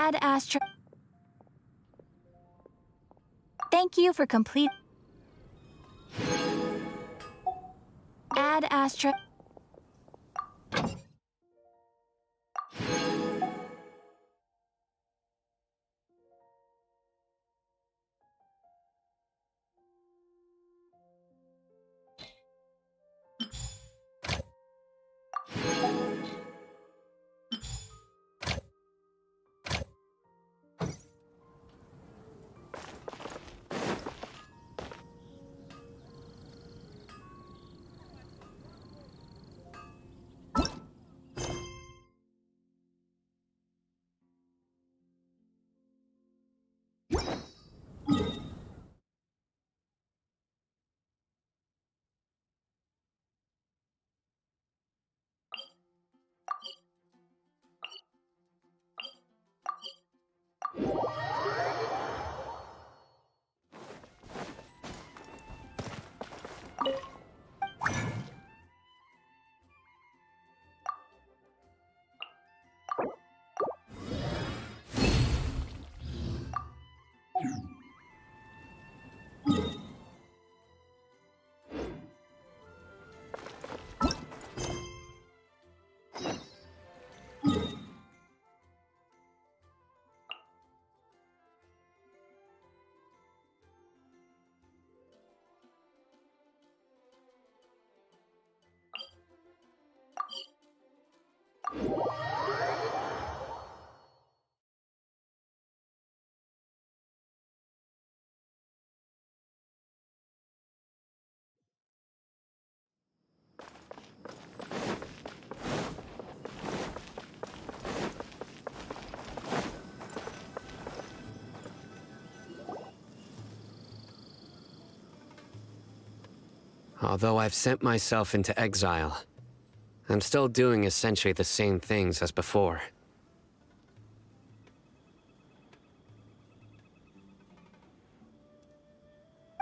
Add Astra. Thank you for complete. Add Astra. Although I've sent myself into exile, I'm still doing essentially the same things as before.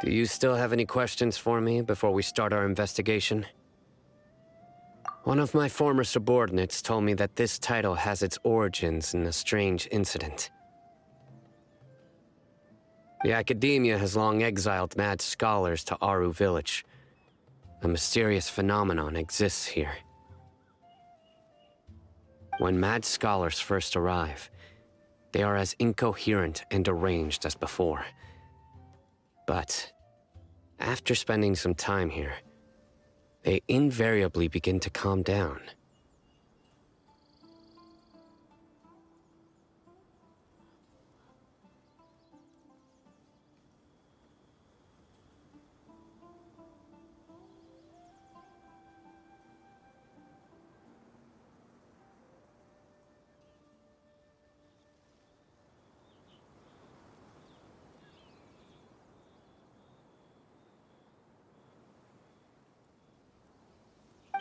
Do you still have any questions for me before we start our investigation? One of my former subordinates told me that this title has its origins in a strange incident. The Academia has long exiled mad scholars to Aru Village. A mysterious phenomenon exists here. When mad scholars first arrive, they are as incoherent and deranged as before. But after spending some time here, they invariably begin to calm down.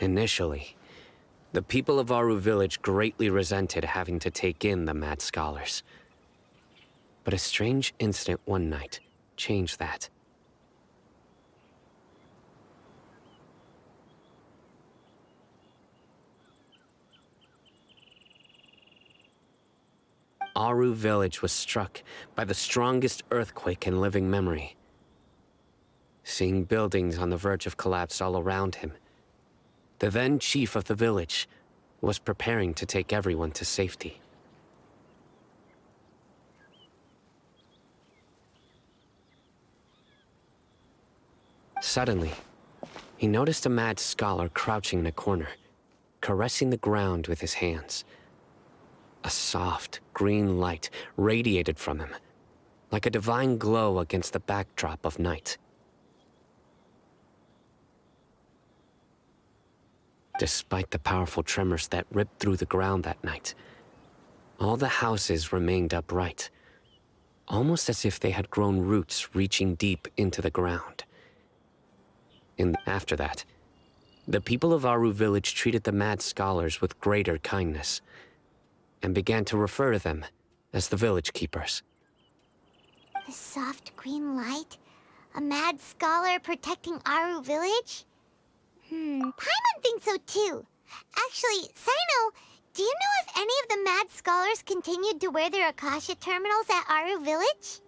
Initially, the people of Aru Village greatly resented having to take in the mad scholars. But a strange incident one night changed that. Aru Village was struck by the strongest earthquake in living memory. Seeing buildings on the verge of collapse all around him, the then chief of the village was preparing to take everyone to safety. Suddenly, he noticed a mad scholar crouching in a corner, caressing the ground with his hands. A soft, green light radiated from him, like a divine glow against the backdrop of night. Despite the powerful tremors that ripped through the ground that night, all the houses remained upright, almost as if they had grown roots reaching deep into the ground. After that, the people of Aru Village treated the mad scholars with greater kindness, and began to refer to them as the village keepers. The soft green light? A mad scholar protecting Aru Village? Paimon thinks so too. Actually, Sino, Do you know if any of the mad scholars continued to wear their Akasha terminals at Aru Village?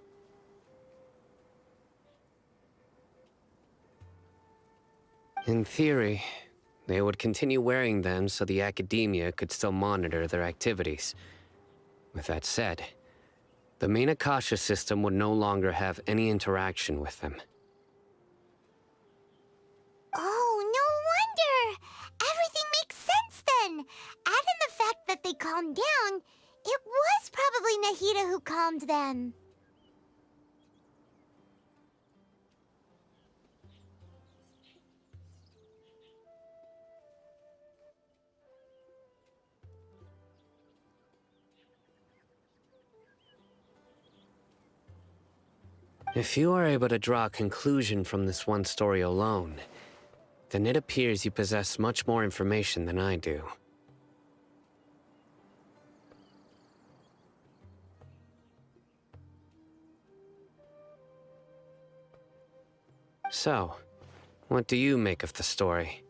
In theory, they would continue wearing them so the academia could still monitor their activities. With that said, the main Akasha system would no longer have any interaction with them. Oh, no wonder! Everything makes sense then! Add in the fact that they calmed down, it was probably Nahida who calmed them. If you are able to draw a conclusion from this one story alone, then it appears you possess much more information than I do. So, what do you make of the story?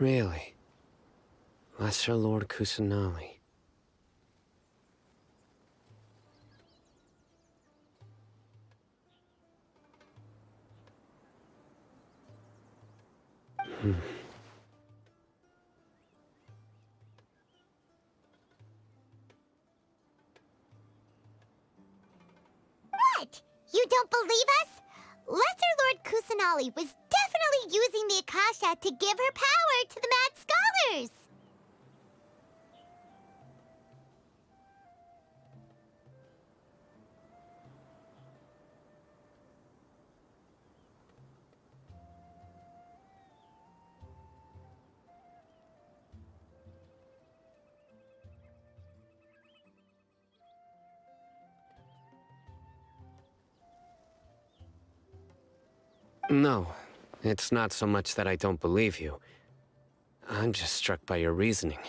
Really? Lesser Lord Kusanali. What? You don't believe us? Lesser Lord Kusanali was definitely using the Akasha to give her power to the mad scholars! No, it's not so much that I don't believe you. I'm just struck by your reasoning.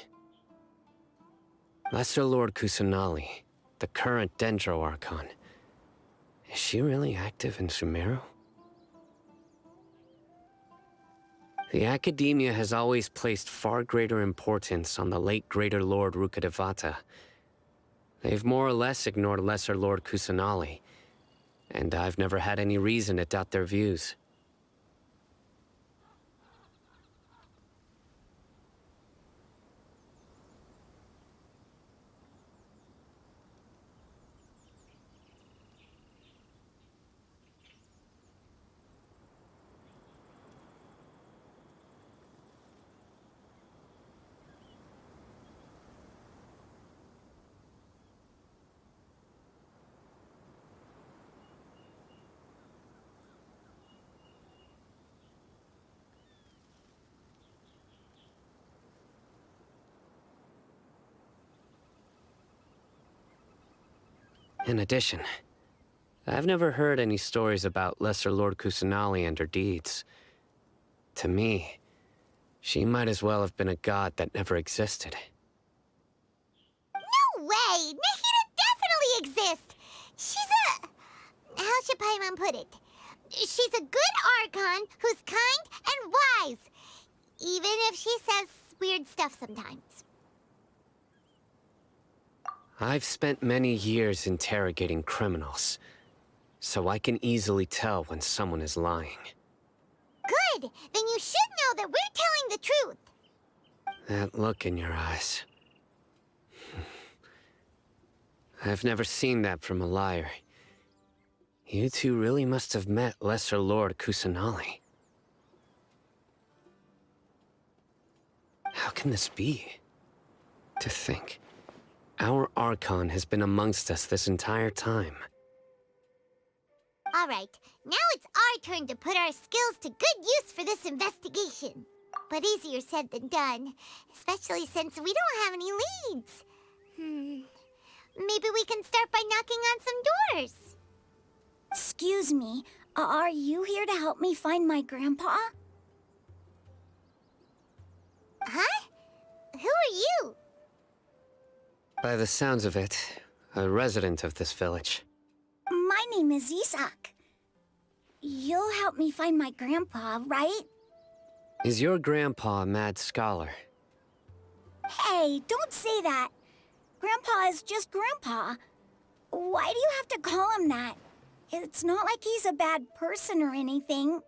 Lesser Lord Kusanali, the current Dendro Archon. Is she really active in Sumeru? The Academia has always placed far greater importance on the late Greater Lord Rukkhadevata. They've more or less ignored Lesser Lord Kusanali, and I've never had any reason to doubt their views. In addition, I've never heard any stories about Lesser Lord Kusanali and her deeds. To me, she might as well have been a god that never existed. No way! Nahida definitely exists! She's a... how should Paimon put it? She's a good Archon who's kind and wise. even if she says weird stuff sometimes. I've spent many years interrogating criminals, so I can easily tell when someone is lying. Good! Then you should know that we're telling the truth. That look in your eyes. I've never seen that from a liar. You two really must have met Lesser Lord Kusanali. How can this be? To think, our Archon has been amongst us this entire time. All right, now it's our turn to put our skills to good use for this investigation. But easier said than done, especially since we don't have any leads. Maybe we can start by knocking on some doors. Excuse me, are you here to help me find my grandpa? Huh? Who are you? By the sounds of it, a resident of this village. My name is Isak. You'll help me find my grandpa, right? Is your grandpa a mad scholar? Hey, don't say that. Grandpa is just Grandpa. Why do you have to call him that? It's not like he's a bad person or anything.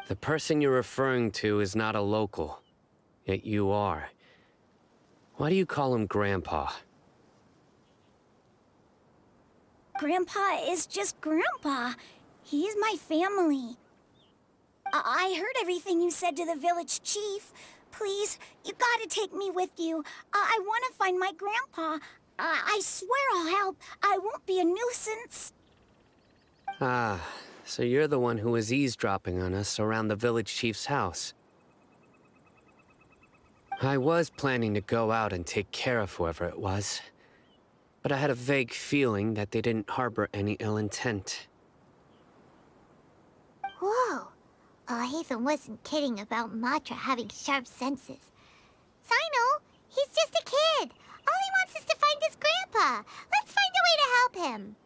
The person you're referring to is not a local, yet you are. Why do you call him Grandpa? Grandpa is just Grandpa. He's my family. I heard everything you said to the village chief. Please, you gotta take me with you. I want to find my grandpa. I swear I'll help. I won't be a nuisance. Ah, so you're the one who was eavesdropping on us around the village chief's house. I was planning to go out and take care of whoever it was, but I had a vague feeling that they didn't harbor any ill intent. Whoa. Haven wasn't kidding about Matra having sharp senses. Sino, he's just a kid. All he wants is to find his grandpa. Let's find a way to help him.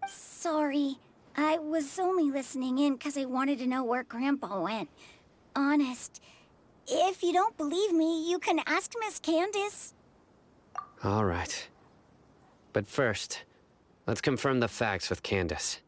Sorry. I was only listening in because I wanted to know where Grandpa went. Honest. If you don't believe me, you can ask Miss Candace. All right. But first, let's confirm the facts with Candace.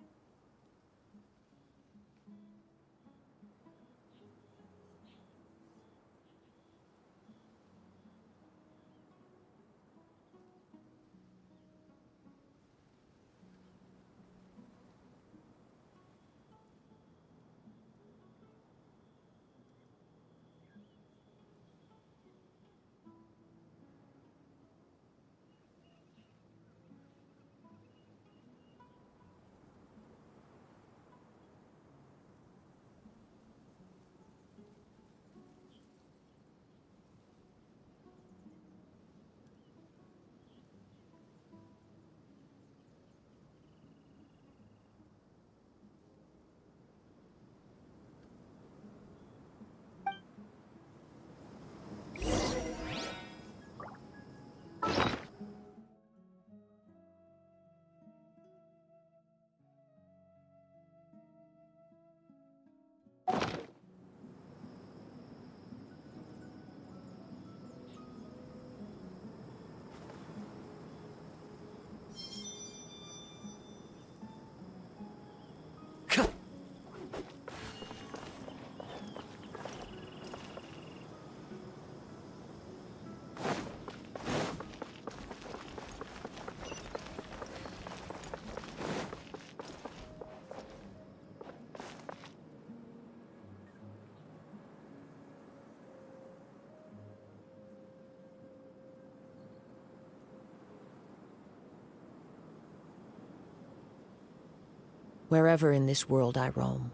Wherever in this world I roam,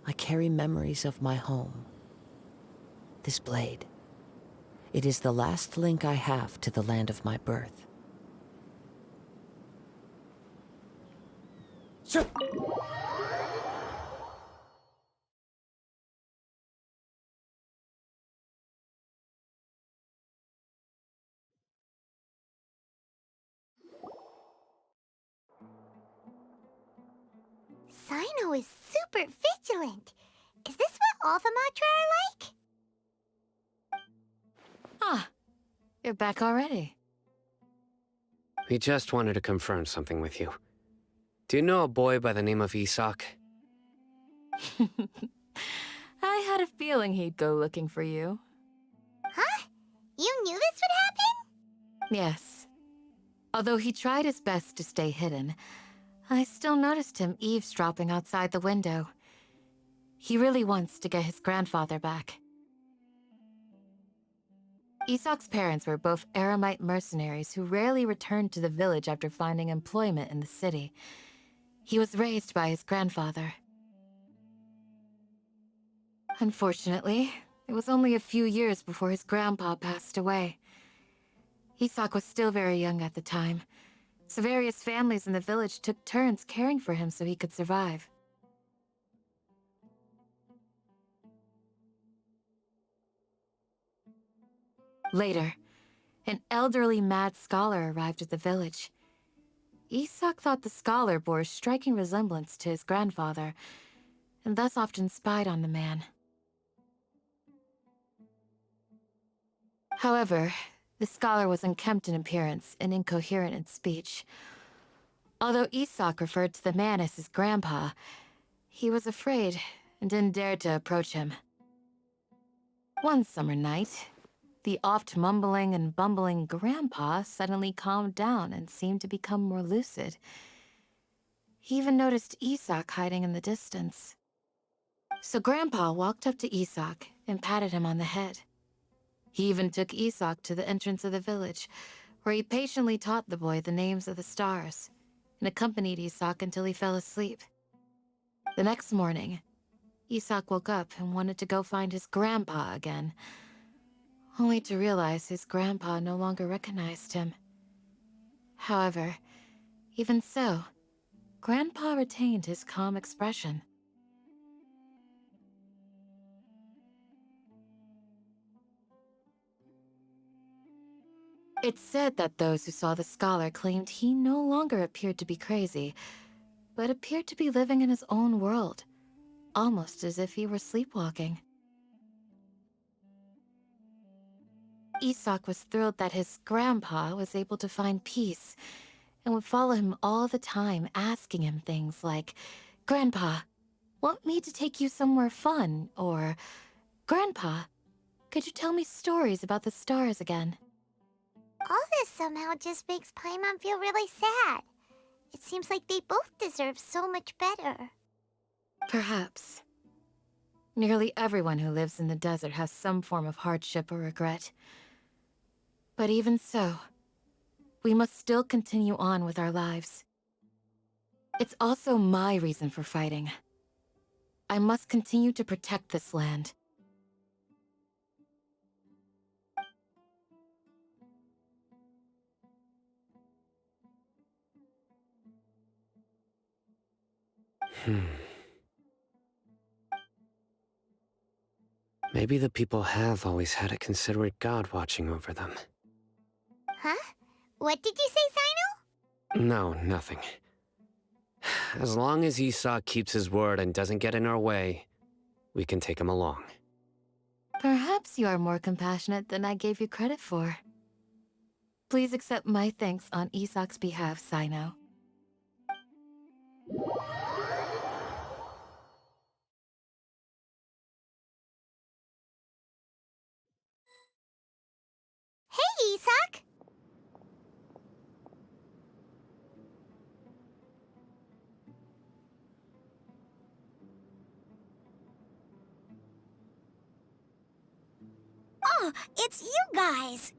I carry memories of my home. This blade, it is the last link I have to the land of my birth. Sino is super vigilant. Is this what all the Matra are like? Ah, you're back already. We just wanted to confirm something with you. Do you know a boy by the name of Isak? I had a feeling he'd go looking for you. Huh? You knew this would happen? Yes. Although he tried his best to stay hidden, I still noticed him eavesdropping outside the window. He really wants to get his grandfather back. Isak's parents were both Aramite mercenaries who rarely returned to the village after finding employment in the city. He was raised by his grandfather. Unfortunately, it was only a few years before his grandpa passed away. Isak was still very young at the time, so various families in the village took turns caring for him so he could survive. Later, an elderly mad scholar arrived at the village. Isak thought the scholar bore a striking resemblance to his grandfather, and thus often spied on the man. However, the scholar was unkempt in appearance and incoherent in speech. Although Isak referred to the man as his grandpa, he was afraid and didn't dare to approach him. One summer night, the oft mumbling and bumbling grandpa suddenly calmed down and seemed to become more lucid. He even noticed Isak hiding in the distance. So Grandpa walked up to Isak and patted him on the head. He even took Isak to the entrance of the village, where he patiently taught the boy the names of the stars, and accompanied Isak until he fell asleep. The next morning, Isak woke up and wanted to go find his grandpa again, only to realize his grandpa no longer recognized him. However, even so, Grandpa retained his calm expression. It's said that those who saw the scholar claimed he no longer appeared to be crazy, but appeared to be living in his own world, almost as if he were sleepwalking. Isak was thrilled that his grandpa was able to find peace, and would follow him all the time, asking him things like, "Grandpa, want me to take you somewhere fun?" Or, "Grandpa, could you tell me stories about the stars again?" All this somehow just makes Paimon feel really sad. It seems like they both deserve so much better. Perhaps. Nearly everyone who lives in the desert has some form of hardship or regret. But even so, we must still continue on with our lives. It's also my reason for fighting. I must continue to protect this land. Maybe the people have always had a considerate god watching over them. Huh? What did you say, Sino? No, nothing. As long as Esau keeps his word and doesn't get in our way, we can take him along. Perhaps you are more compassionate than I gave you credit for. Please accept my thanks on Isak's behalf, Sino. Hey, Isak! Oh, it's you guys!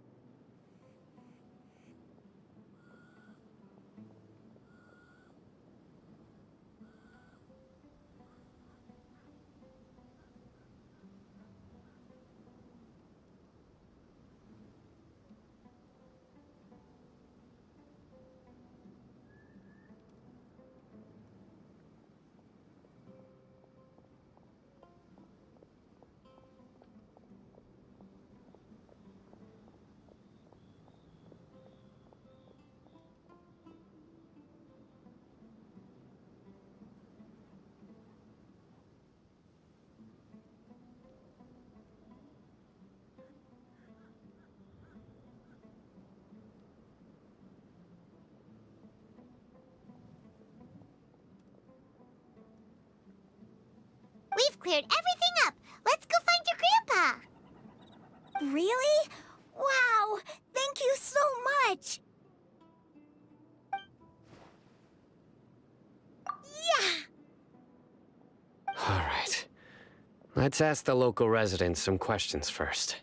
cleared everything up. Let's go find your grandpa. Really? Wow! Thank you so much! Yeah! All right. Let's ask the local residents some questions first.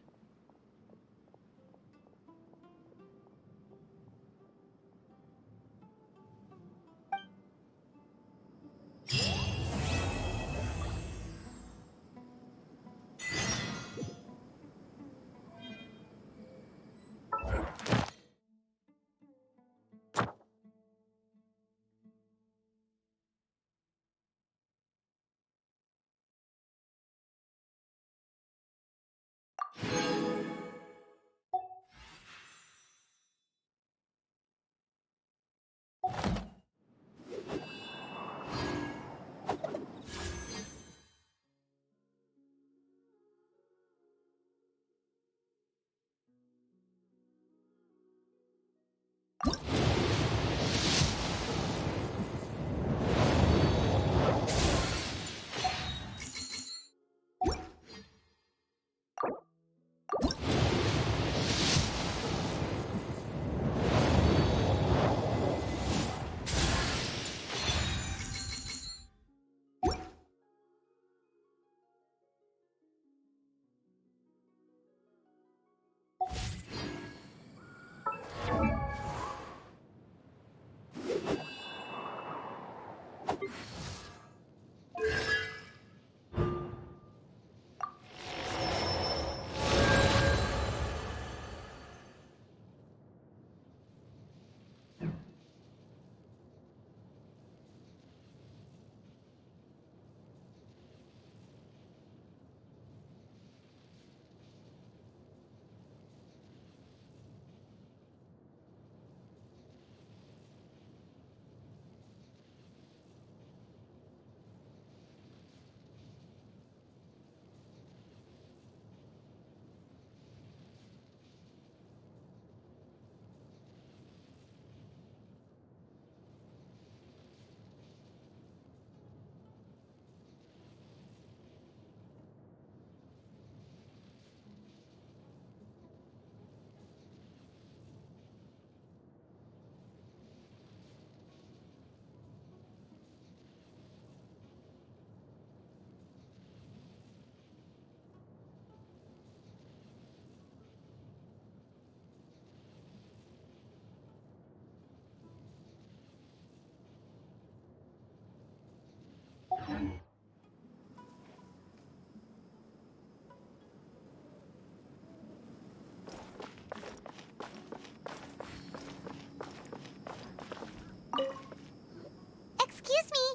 Excuse me,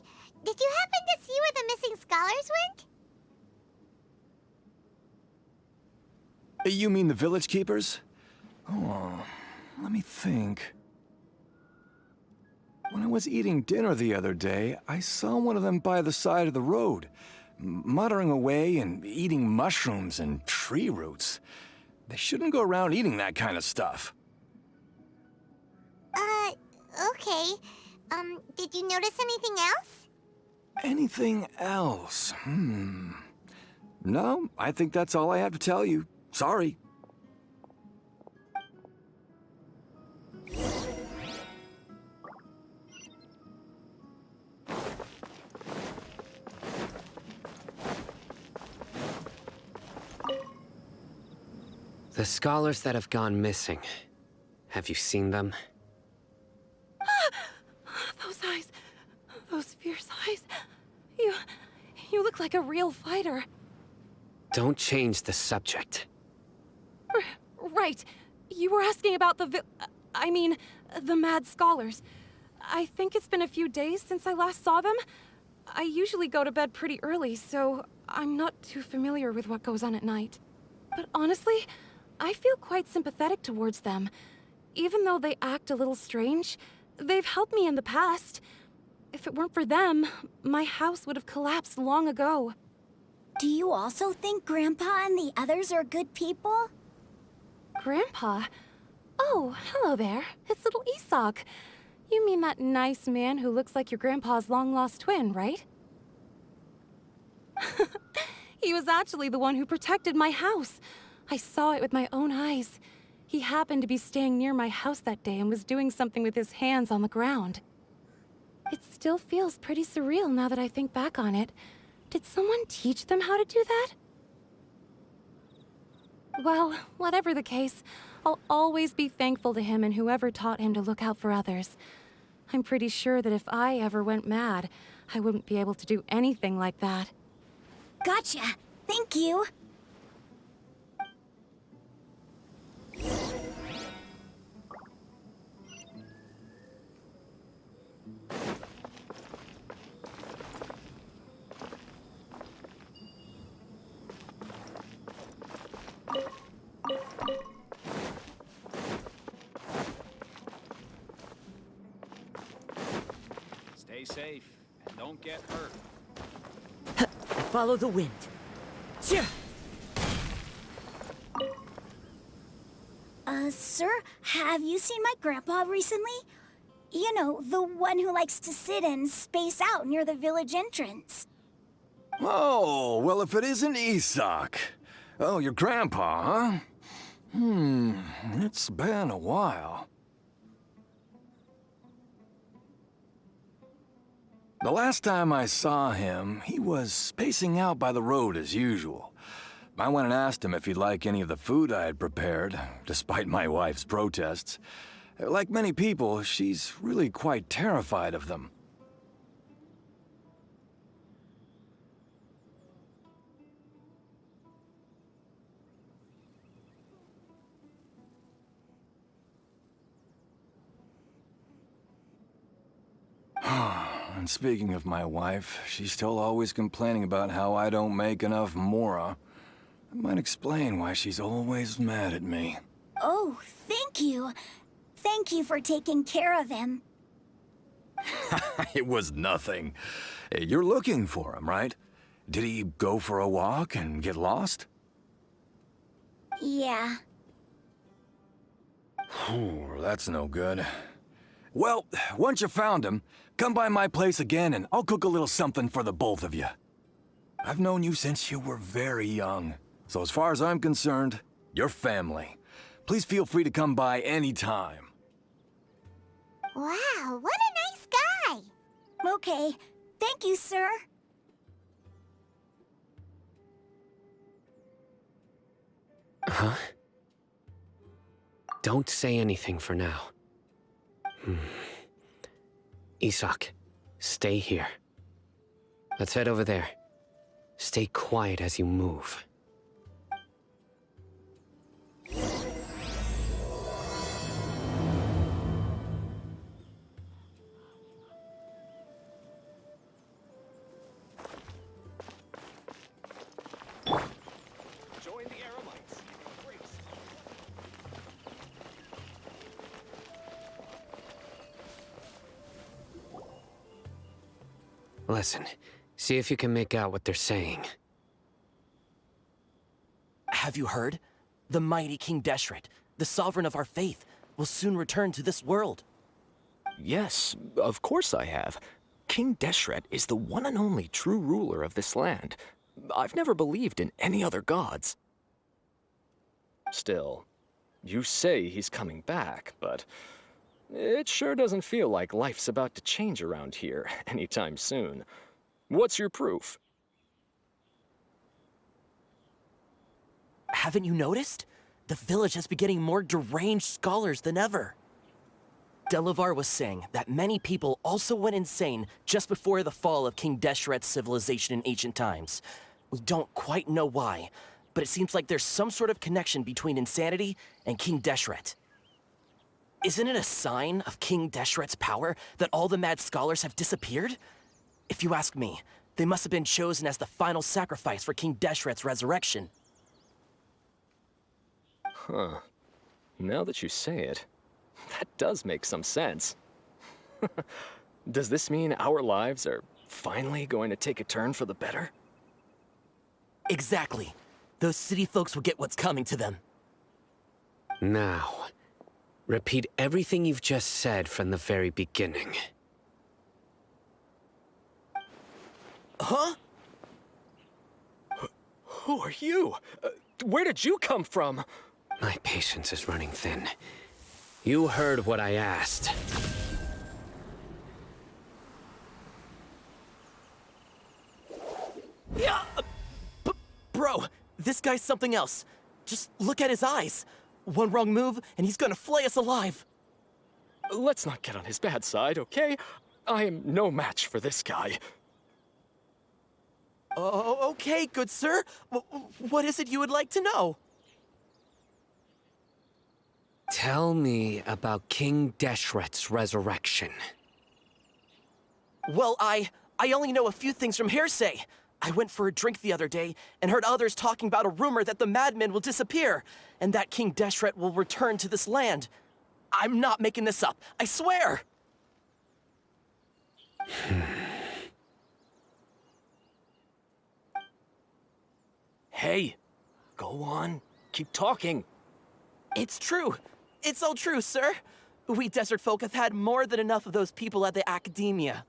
did you happen to see where the missing scholars went? You mean the village keepers? Oh, let me think. When I was eating dinner the other day, I saw one of them by the side of the road, muttering away and eating mushrooms and tree roots. They shouldn't go around eating that kind of stuff. Okay. Did you notice anything else? Anything else? No, I think that's all I have to tell you. Sorry. The scholars that have gone missing. Have you seen them? Those eyes. Those fierce eyes. You look like a real fighter. Don't change the subject. Right. You were asking about the mad scholars. I think it's been a few days since I last saw them. I usually go to bed pretty early, so I'm not too familiar with what goes on at night. But honestly, I feel quite sympathetic towards them. Even though they act a little strange, they've helped me in the past. If it weren't for them, my house would have collapsed long ago. Do you also think Grandpa and the others are good people? Grandpa? Oh, hello there. It's little Isak. You mean that nice man who looks like your grandpa's long-lost twin, right? He was actually the one who protected my house. I saw it with my own eyes. He happened to be staying near my house that day and was doing something with his hands on the ground. It still feels pretty surreal now that I think back on it. Did someone teach them how to do that? Well, whatever the case, I'll always be thankful to him and whoever taught him to look out for others. I'm pretty sure that if I ever went mad, I wouldn't be able to do anything like that. Gotcha. Thank you. Stay safe and don't get hurt. Follow the wind. Cheer! Sir, have you seen my grandpa recently? You know, the one who likes to sit and space out near the village entrance. Oh, well, if it isn't Isak. Oh, your grandpa, huh? It's been a while. The last time I saw him, he was spacing out by the road as usual. I went and asked him if he'd like any of the food I had prepared, despite my wife's protests. Like many people, she's really quite terrified of them. And speaking of my wife, she's still always complaining about how I don't make enough mora. That might explain why she's always mad at me. Oh, thank you. Thank you for taking care of him. It was nothing. You're looking for him, right? Did he go for a walk and get lost? Yeah. That's no good. Well, once you found him, come by my place again and I'll cook a little something for the both of you. I've known you since you were very young. So as far as I'm concerned, you're family. Please feel free to come by anytime. Wow, what a nice guy! Okay. Thank you, sir. Huh? Don't say anything for now. Isak, stay here. Let's head over there. Stay quiet as you move. Join the Aeromites. Brace. Listen, see if you can make out what they're saying. Have you heard? The mighty King Deshret, the sovereign of our faith, will soon return to this world. Yes, of course I have. King Deshret is the one and only true ruler of this land. I've never believed in any other gods. Still, you say he's coming back, but it sure doesn't feel like life's about to change around here anytime soon. What's your proof? Haven't you noticed? The village has been getting more deranged scholars than ever. Delavar was saying that many people also went insane just before the fall of King Deshret's civilization in ancient times. We don't quite know why, but it seems like there's some sort of connection between insanity and King Deshret. Isn't it a sign of King Deshret's power that all the mad scholars have disappeared? If you ask me, they must have been chosen as the final sacrifice for King Deshret's resurrection. Huh. Now that you say it, that does make some sense. Does this mean our lives are finally going to take a turn for the better? Exactly. Those city folks will get what's coming to them. Now, repeat everything you've just said from the very beginning. Huh? Who are you? Where did you come from? My patience is running thin. You heard what I asked. Yeah, bro, this guy's something else. Just look at his eyes. One wrong move, and he's gonna flay us alive. Let's not get on his bad side, okay? I am no match for this guy. Oh, okay, good sir. What is it you would like to know? Tell me about King Deshret's resurrection. Well, I only know a few things from hearsay. I went for a drink the other day and heard others talking about a rumor that the madmen will disappear and that King Deshret will return to this land. I'm not making this up, I swear! Hey, go on. Keep talking. It's true. It's all true, sir. We desert folk have had more than enough of those people at the academia.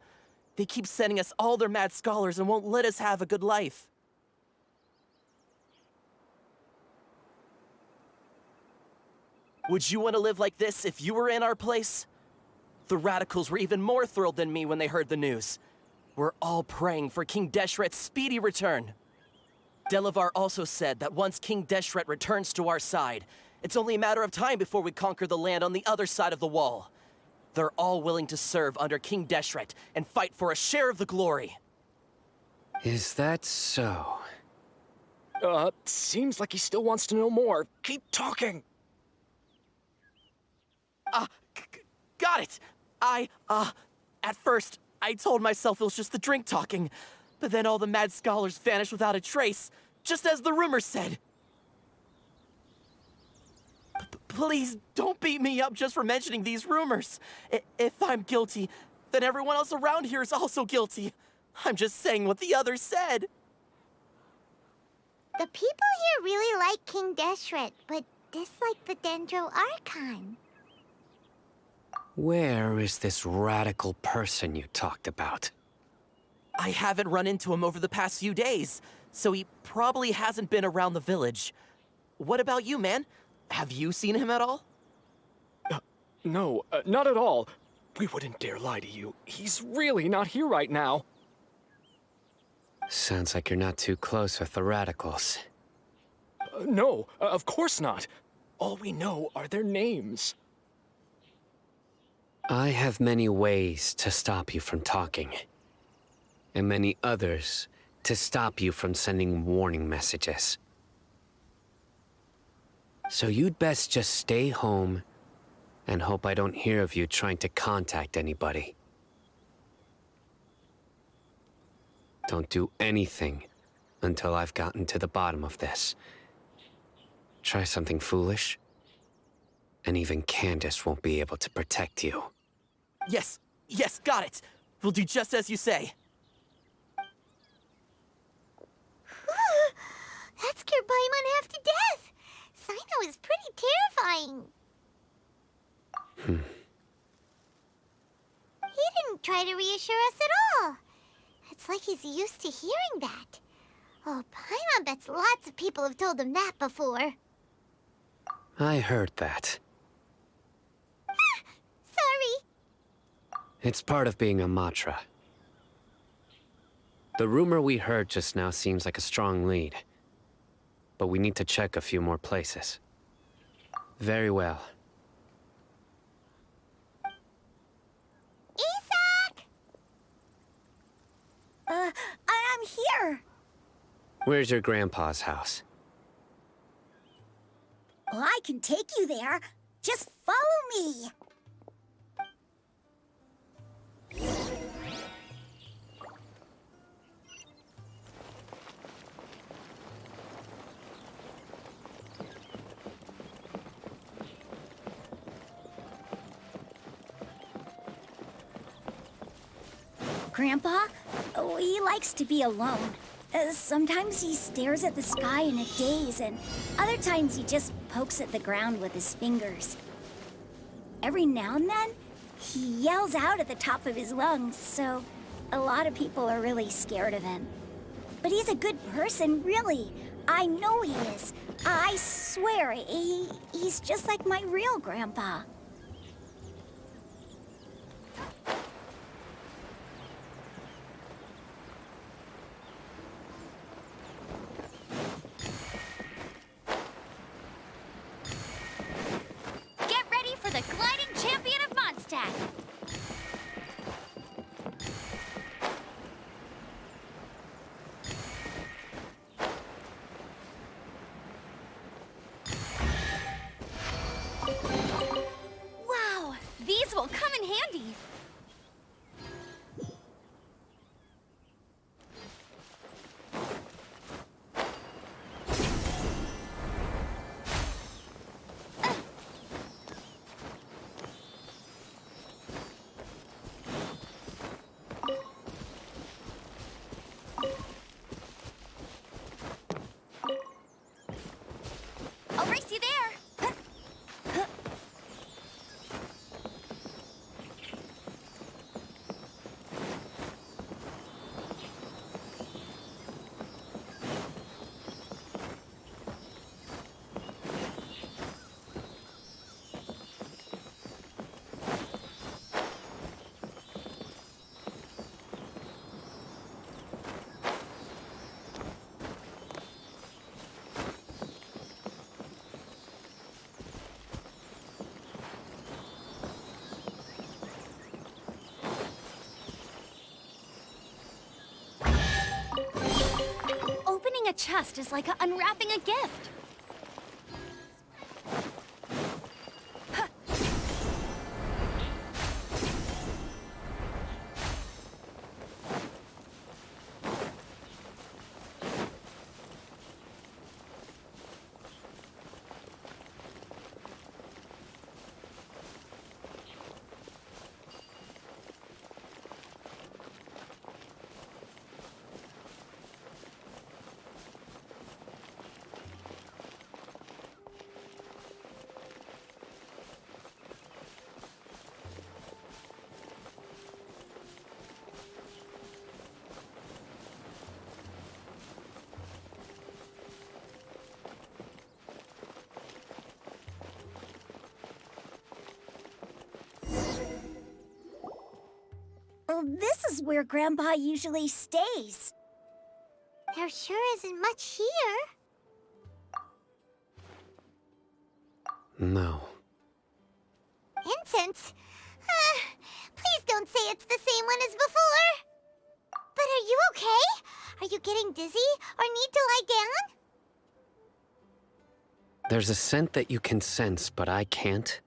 They keep sending us all their mad scholars and won't let us have a good life. Would you want to live like this if you were in our place? The radicals were even more thrilled than me when they heard the news. We're all praying for King Deshret's speedy return. Delavar also said that once King Deshret returns to our side, it's only a matter of time before we conquer the land on the other side of the wall. They're all willing to serve under King Deshret and fight for a share of the glory. Is that so? Seems like he still wants to know more. Keep talking. Got it! At first, I told myself it was just the drink talking, but then all the mad scholars vanished without a trace, just as the rumor said. Please, don't beat me up just for mentioning these rumors. If I'm guilty, then everyone else around here is also guilty. I'm just saying what the others said. The people here really like King Deshret, but dislike the Dendro Archon. Where is this radical person you talked about? I haven't run into him over the past few days, so he probably hasn't been around the village. What about you, man? Have you seen him at all? No, not at all. We wouldn't dare lie to you. He's really not here right now. Sounds like you're not too close with the radicals. No, of course not. All we know are their names. I have many ways to stop you from talking. And many others to stop you from sending warning messages. So you'd best just stay home and hope I don't hear of you trying to contact anybody. Don't do anything until I've gotten to the bottom of this. Try something foolish, and even Candace won't be able to protect you. Yes, got it. We'll do just as you say. That scared Paimon half to death. Sino is pretty terrifying. He didn't try to reassure us at all. It's like he's used to hearing that. Oh, Paimon bets lots of people have told him that before. I heard that. Sorry. It's part of being a Matra. The rumor we heard just now seems like a strong lead. But we need to check a few more places. Very well. Isak! I'm here. Where's your grandpa's house? Well, I can take you there. Just follow me. Grandpa? Oh, he likes to be alone. Sometimes he stares at the sky in a daze, and other times he just pokes at the ground with his fingers. Every now and then, he yells out at the top of his lungs, so a lot of people are really scared of him. But he's a good person, really. I know he is. I swear, he's just like my real grandpa. Get ready for the gliding champion of Mondstadt! Wow, these will come in handy. I'll race you there. Opening a chest is like unwrapping a gift. Well, this is where Grandpa usually stays. There sure isn't much here. No. Incense? Please don't say it's the same one as before. But are you okay? Are you getting dizzy or need to lie down? There's a scent that you can sense, but I can't.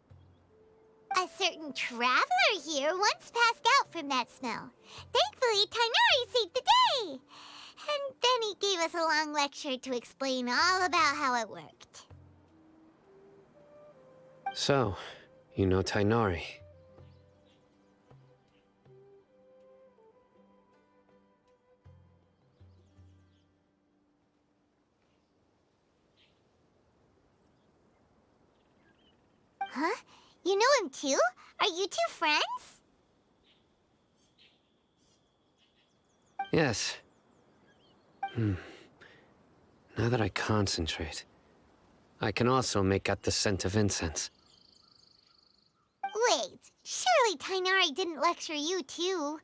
A certain traveler here once passed out from that smell. Thankfully, Tainari saved the day. And then he gave us a long lecture to explain all about how it worked. So, you know Tainari. Huh? You know him too? Are you two friends? Yes. Now that I concentrate, I can also make out the scent of incense. Wait, surely Tainari didn't lecture you too.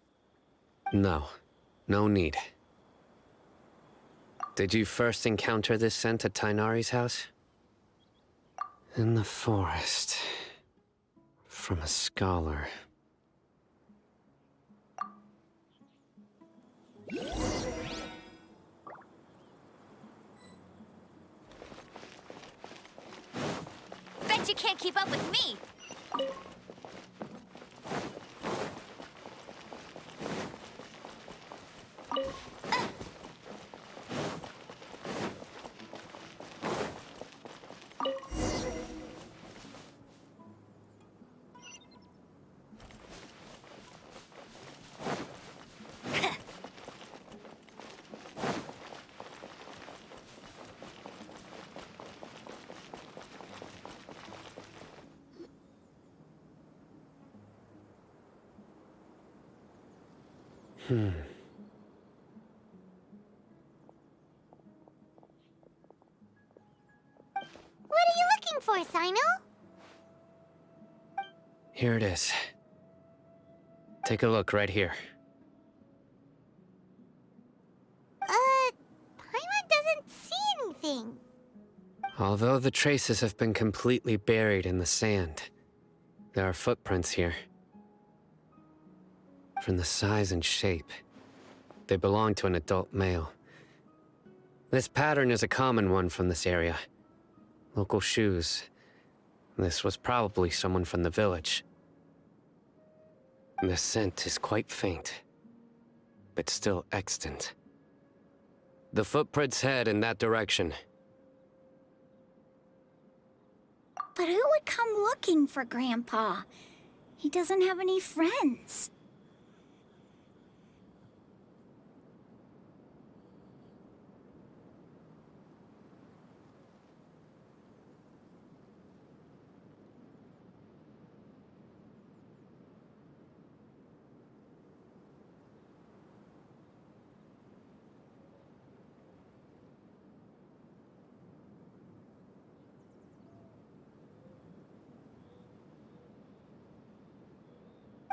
No. No need. Did you first encounter this scent at Tainari's house? In the forest. From a scholar. Bet you can't keep up with me. for, Sino? Here it is. Take a look right here. Paimon doesn't see anything. Although the traces have been completely buried in the sand, there are footprints here. From the size and shape, they belong to an adult male. This pattern is a common one from this area. Local shoes. This was probably someone from the village. The scent is quite faint, but still extant. The footprints head in that direction. But who would come looking for Grandpa? He doesn't have any friends.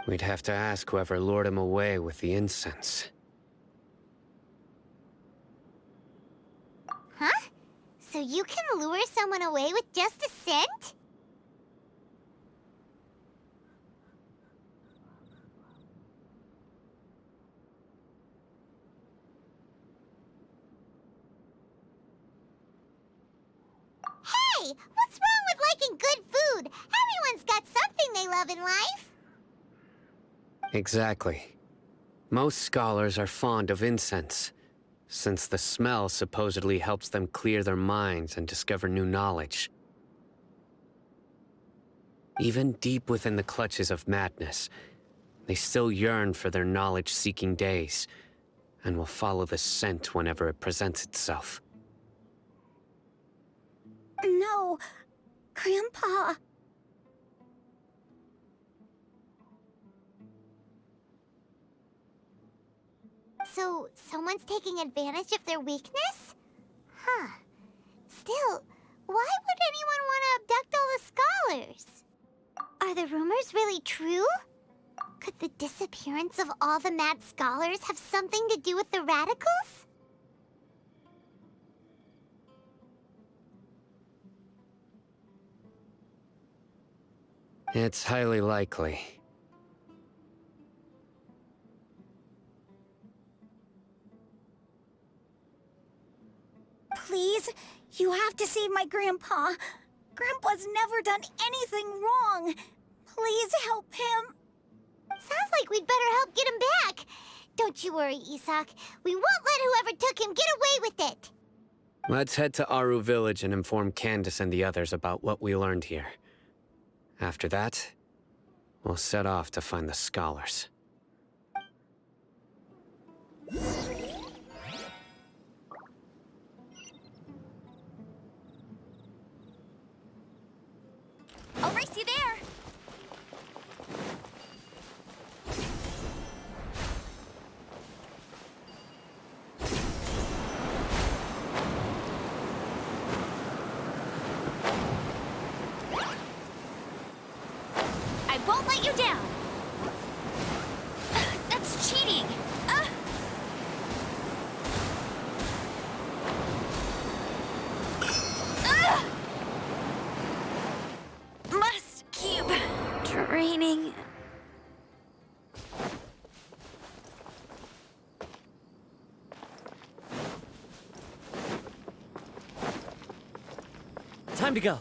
We'd have to ask whoever lured him away with the incense. Huh? So you can lure someone away with just a scent? Hey! What's wrong with liking good food? Everyone's got something they love in life. Exactly. Most scholars are fond of incense, since the smell supposedly helps them clear their minds and discover new knowledge. Even deep within the clutches of madness, they still yearn for their knowledge-seeking days, and will follow the scent whenever it presents itself. No, Grandpa. So, someone's taking advantage of their weakness? Huh. Still, why would anyone want to abduct all the scholars? Are the rumors really true? Could the disappearance of all the mad scholars have something to do with the radicals? It's highly likely. Please, you have to save my Grandpa. Grandpa's never done anything wrong. Please help him. Sounds like we'd better help get him back. Don't you worry, Isak. We won't let whoever took him get away with it. Let's head to Aru Village and inform Candace and the others about what we learned here. After that, we'll set off to find the scholars. I'll race you there. I won't let you down. That's cheating. Must keep training. Time to go.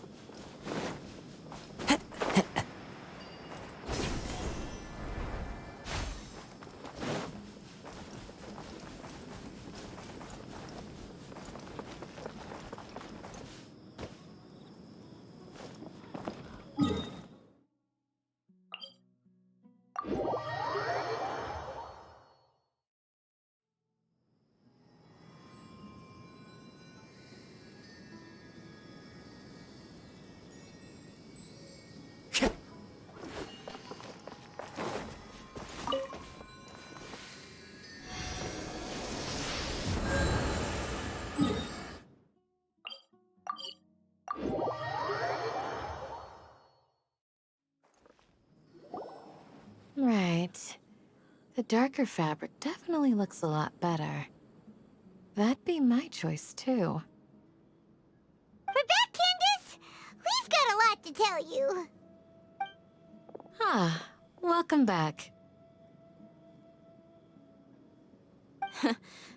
The darker fabric definitely looks a lot better. That'd be my choice, too. We're back, Candace! We've got a lot to tell you. Ah, welcome back.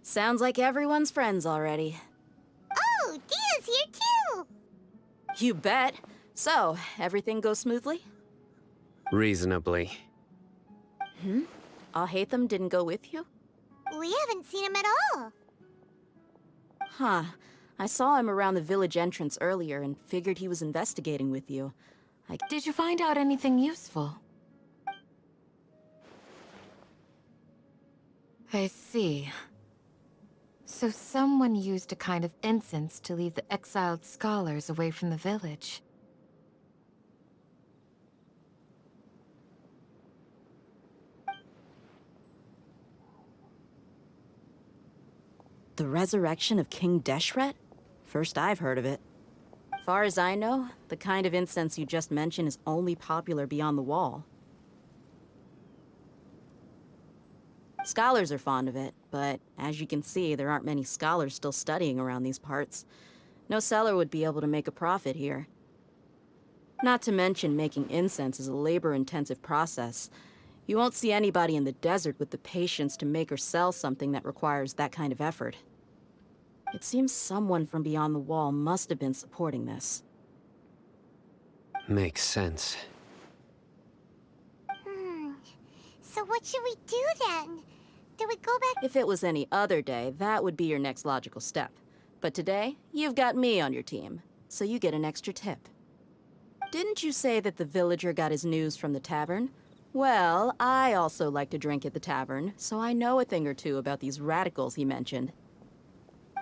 Sounds like everyone's friends already. Oh, Dia's here too! You bet. So, everything goes smoothly? Reasonably. Alhaitham didn't go with you? We haven't seen him at all. Huh. I saw him around the village entrance earlier and figured he was investigating with you. Did you find out anything useful? I see. So someone used a kind of incense to lead the exiled scholars away from the village. The resurrection of King Deshret? First I've heard of it. Far as I know, the kind of incense you just mentioned is only popular beyond the wall. Scholars are fond of it, but as you can see, there aren't many scholars still studying around these parts. No seller would be able to make a profit here. Not to mention, making incense is a labor-intensive process. You won't see anybody in the desert with the patience to make or sell something that requires that kind of effort. It seems someone from beyond the wall must have been supporting this. Makes sense. So what should we do then? Do we go back? If it was any other day, that would be your next logical step. But today, you've got me on your team, so you get an extra tip. Didn't you say that the villager got his news from the tavern? Well, I also like to drink at the tavern, so I know a thing or two about these radicals he mentioned.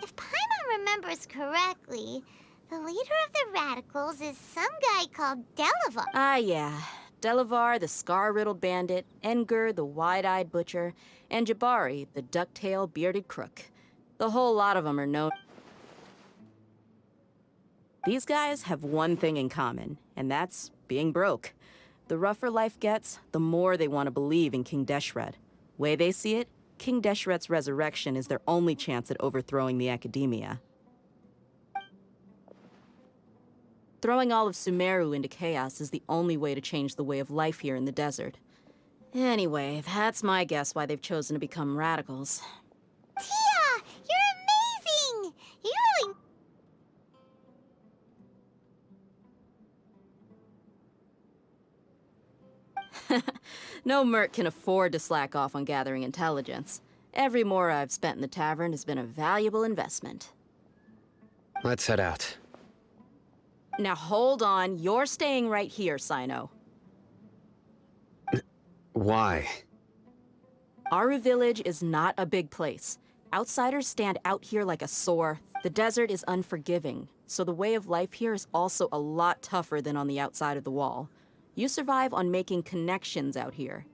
If Paimon remembers correctly, the leader of the radicals is some guy called Delavar. Ah, yeah. Delavar, the scar-riddled bandit, Engur, the wide-eyed butcher, and Jabari, the duck-tailed bearded crook. The whole lot of them are known. These guys have one thing in common, and that's being broke. The rougher life gets, the more they want to believe in King Deshret. Way they see it, King Deshret's resurrection is their only chance at overthrowing the academia. Throwing all of Sumeru into chaos is the only way to change the way of life here in the desert. Anyway, that's my guess why they've chosen to become radicals. Tia! You're amazing! You really... No merc can afford to slack off on gathering intelligence. Every more I've spent in the tavern has been a valuable investment. Let's head out. Now hold on, you're staying right here, Sino. Why? Aru Village is not a big place. Outsiders stand out here like a sore. The desert is unforgiving, so the way of life here is also a lot tougher than on the outside of the wall. You survive on making connections out here.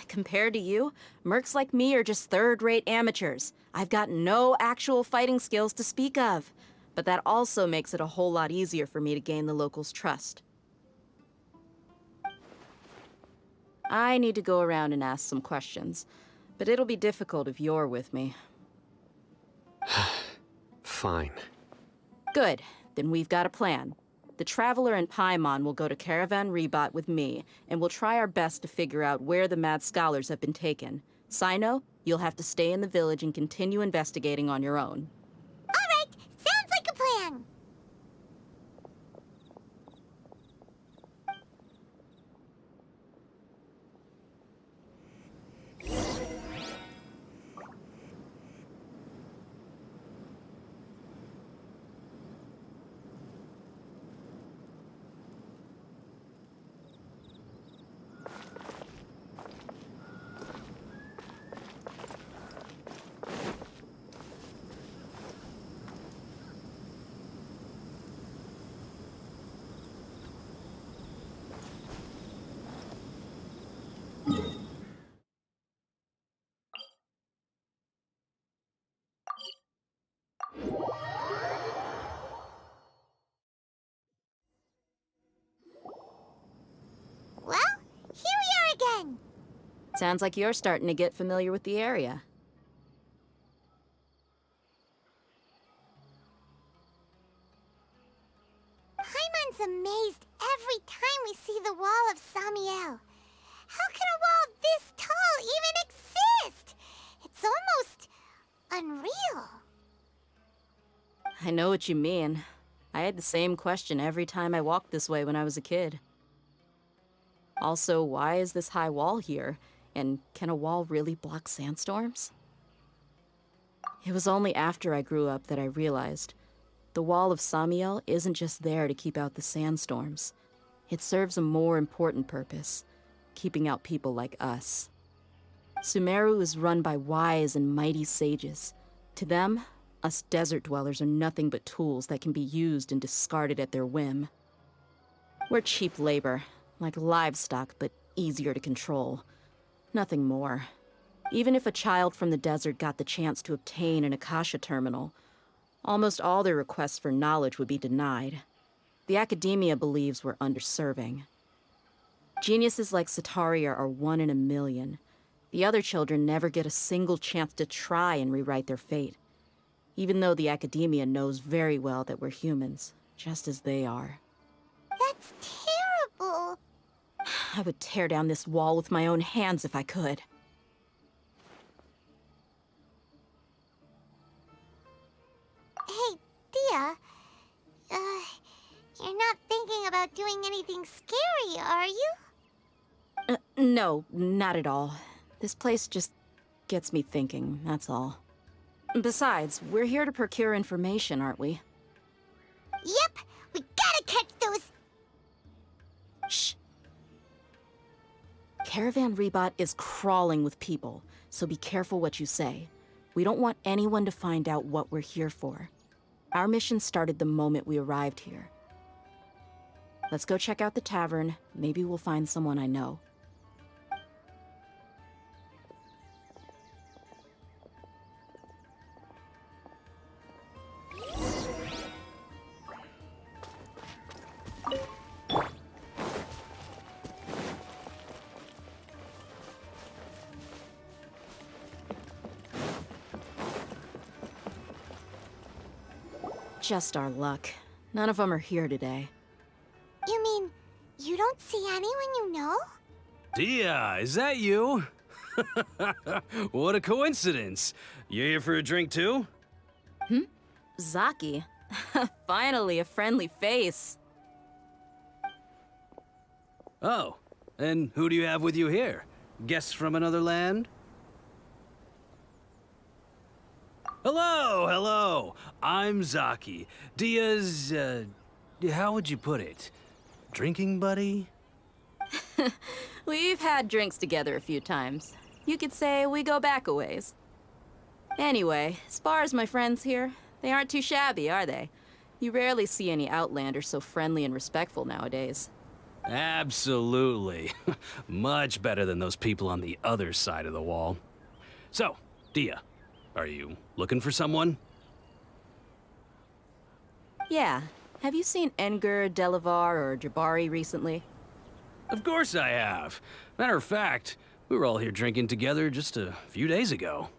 Compared to you, mercs like me are just third-rate amateurs. I've got no actual fighting skills to speak of. But that also makes it a whole lot easier for me to gain the locals' trust. I need to go around and ask some questions, but it'll be difficult if you're with me. Fine. Good. Then we've got a plan. The Traveler and Paimon will go to Caravan Rebat with me, and we'll try our best to figure out where the mad scholars have been taken. Sino, you'll have to stay in the village and continue investigating on your own. Sounds like a plan! Sounds like you're starting to get familiar with the area. Paimon's amazed every time we see the wall of Samiel. How can a wall this tall even exist? It's almost unreal. I know what you mean. I had the same question every time I walked this way when I was a kid. Also, why is this high wall here? And can a wall really block sandstorms? It was only after I grew up that I realized the wall of Samiel isn't just there to keep out the sandstorms. It serves a more important purpose, keeping out people like us. Sumeru is run by wise and mighty sages. To them, us desert dwellers are nothing but tools that can be used and discarded at their whim. We're cheap labor, like livestock, but easier to control. Nothing more. Even if a child from the desert got the chance to obtain an Akasha terminal, almost all their requests for knowledge would be denied. The academia believes we're underserving. Geniuses like Sataria are 1 in a million. The other children never get a single chance to try and rewrite their fate, even though the academia knows very well that we're humans, just as they are. That's terrible. I would tear down this wall with my own hands if I could. Hey, Dia. You're not thinking about doing anything scary, are you? No, not at all. This place just gets me thinking, that's all. Besides, we're here to procure information, aren't we? Yep, we gotta catch those... Shh. Caravan Rebot is crawling with people, so be careful what you say. We don't want anyone to find out what we're here for. Our mission started the moment we arrived here. Let's go check out the tavern. Maybe we'll find someone I know. Just our luck. None of them are here today. You mean, you don't see anyone you know? Dia, is that you? What a coincidence. You here for a drink too? Zaki. Finally, a friendly face. Oh, and who do you have with you here? Guests from another land? Hello, hello. I'm Zaki. Dia's, how would you put it? Drinking buddy? We've had drinks together a few times. You could say we go back a ways. Anyway, as far as my friends here, they aren't too shabby, are they? You rarely see any Outlanders so friendly and respectful nowadays. Absolutely. Much better than those people on the other side of the wall. So, Dia, are you looking for someone? Yeah. Have you seen Enger, Delavar, or Jabari recently? Of course I have. Matter of fact, we were all here drinking together just a few days ago.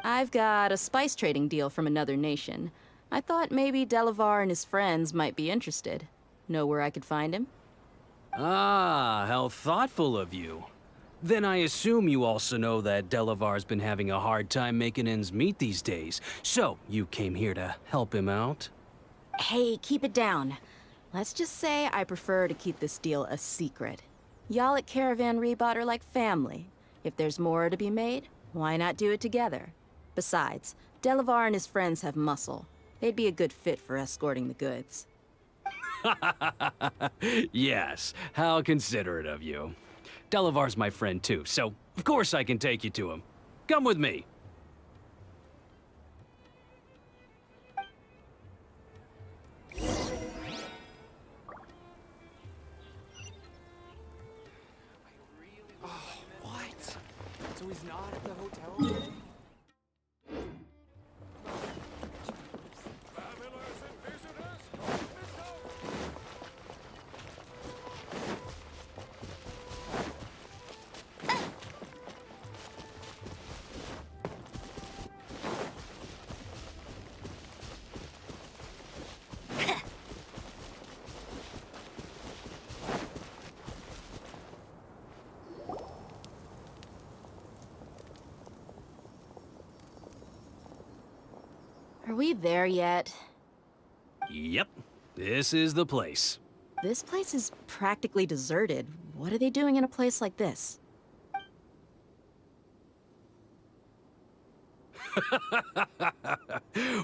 I've got a spice trading deal from another nation. I thought maybe Delavar and his friends might be interested. Know where I could find him? Ah, how thoughtful of you. Then I assume you also know that Delavar's been having a hard time making ends meet these days, so you came here to help him out? Hey, keep it down. Let's just say I prefer to keep this deal a secret. Y'all at Caravan Rebot are like family. If there's more to be made, why not do it together? Besides, Delavar and his friends have muscle. They'd be a good fit for escorting the goods. Yes, how considerate of you. Delavar's my friend too, so of course I can take you to him. Come with me. What? So he's not at the hotel today? we there yet? Yep, this is the place. This place is practically deserted. What are they doing in a place like this?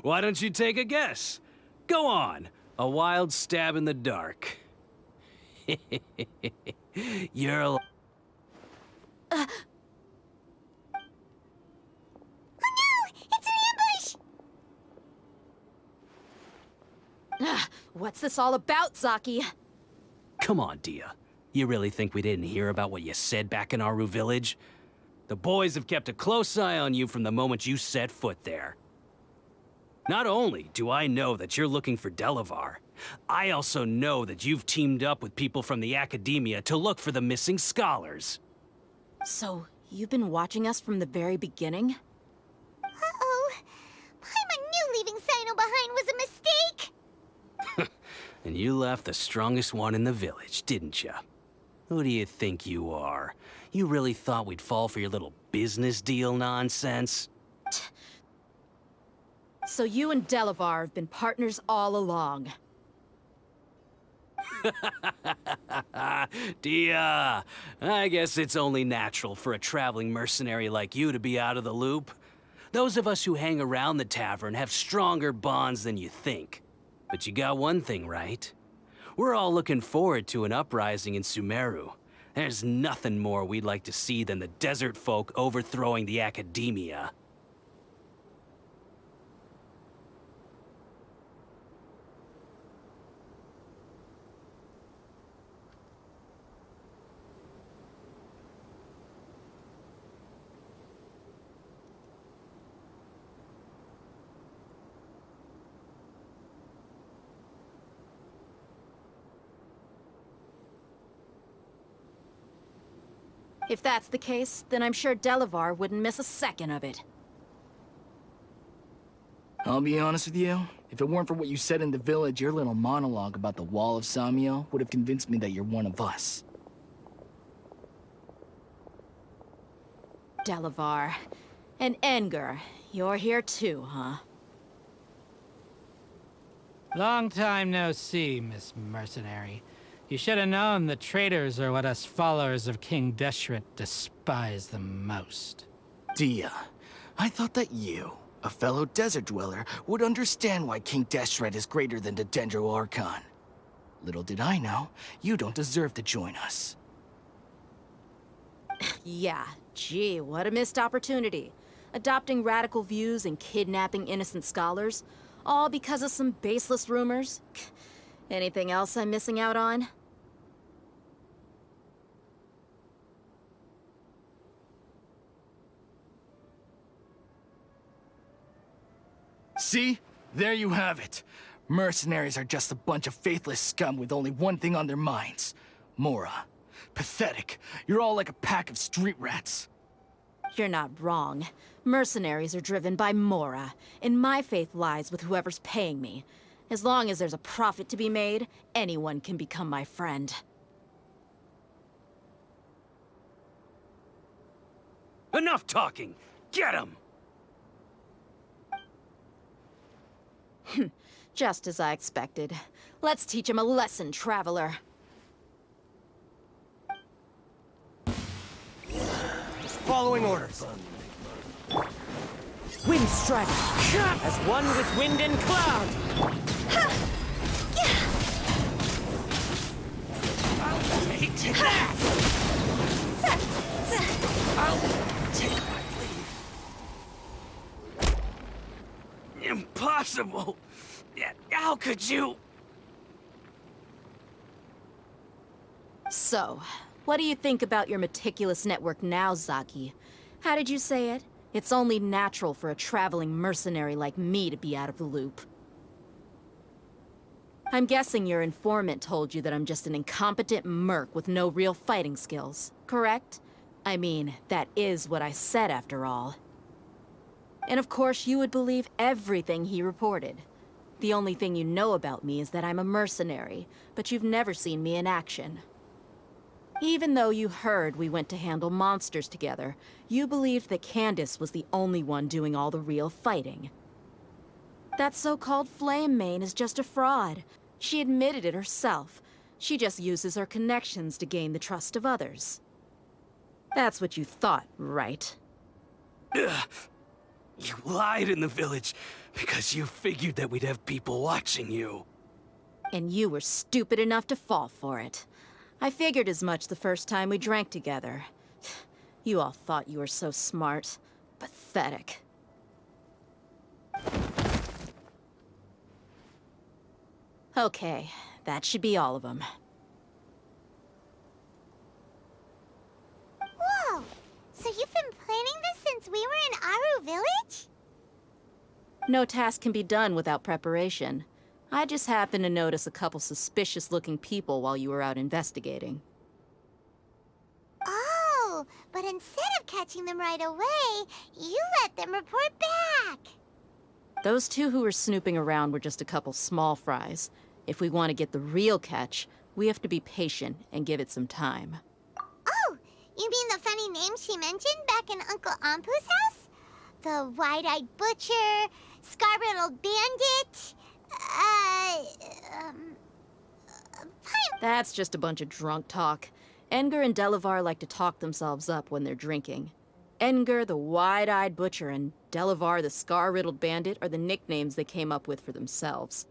Why don't you take a guess? Go on, a wild stab in the dark. You're a... Oh no! It's an ambush! What's this all about, Zaki? Come on, Dia. You really think we didn't hear about what you said back in Aru village? The boys have kept a close eye on you from the moment you set foot there. Not only do I know that you're looking for Delavar, I also know that you've teamed up with people from the Academia to look for the missing scholars. So, you've been watching us from the very beginning? Uh-oh. Paimon knew leaving Sino behind was a mistake! And you left the strongest one in the village, didn't you? Who do you think you are? You really thought we'd fall for your little business deal nonsense? So you and Delavar have been partners all along. Dia, I guess it's only natural for a traveling mercenary like you to be out of the loop. Those of us who hang around the tavern have stronger bonds than you think. But you got one thing right. We're all looking forward to an uprising in Sumeru. There's nothing more we'd like to see than the desert folk overthrowing the Academia. If that's the case, then I'm sure Delavar wouldn't miss a second of it. I'll be honest with you. If it weren't for what you said in the village, your little monologue about the Wall of Samiel would have convinced me that you're one of us. Delavar. And Enger, you're here too, huh? Long time no see, Miss Mercenary. You should have known the traitors are what us followers of King Deshret despise the most. Dia, I thought that you, a fellow desert dweller, would understand why King Deshret is greater than the Dendro Archon. Little did I know, you don't deserve to join us. Yeah, gee, what a missed opportunity. Adopting radical views and kidnapping innocent scholars, all because of some baseless rumors. Anything else I'm missing out on? See? There you have it. Mercenaries are just a bunch of faithless scum with only one thing on their minds. Mora. Pathetic. You're all like a pack of street rats. You're not wrong. Mercenaries are driven by Mora, and my faith lies with whoever's paying me. As long as there's a profit to be made, anyone can become my friend. Enough talking! Get him! Just as I expected. Let's teach him a lesson, traveler. Following orders. Wind strike! As one with wind and cloud! I'll take that! I'll take my leave. Impossible! How could you? So, what do you think about your meticulous network now, Zaki? How did you say it? It's only natural for a traveling mercenary like me to be out of the loop. I'm guessing your informant told you that I'm just an incompetent merc with no real fighting skills, correct? I mean, that is what I said after all. And of course you would believe everything he reported. The only thing you know about me is that I'm a mercenary, but you've never seen me in action. Even though you heard we went to handle monsters together, you believed that Candace was the only one doing all the real fighting. That so-called Flame Main is just a fraud. She admitted it herself. She just uses her connections to gain the trust of others. That's what you thought, right? Ugh. You lied in the village because you figured that we'd have people watching you. And you were stupid enough to fall for it. I figured as much the first time we drank together. You all thought you were so smart. Pathetic. Okay, that should be all of them. Whoa! So you've been planning this since we were in Aru Village? No task can be done without preparation. I just happened to notice a couple suspicious-looking people while you were out investigating. Oh, but instead of catching them right away, you let them report back. Those two who were snooping around were just a couple small fries. If we want to get the real catch, we have to be patient and give it some time. Oh, you mean the funny name she mentioned back in Uncle Ampu's house? The wide-eyed butcher, scar-riddled bandit, That's just a bunch of drunk talk. Edgar and Delavar like to talk themselves up when they're drinking. Edgar, the wide-eyed butcher, and Delavar, the scar-riddled bandit, are the nicknames they came up with for themselves.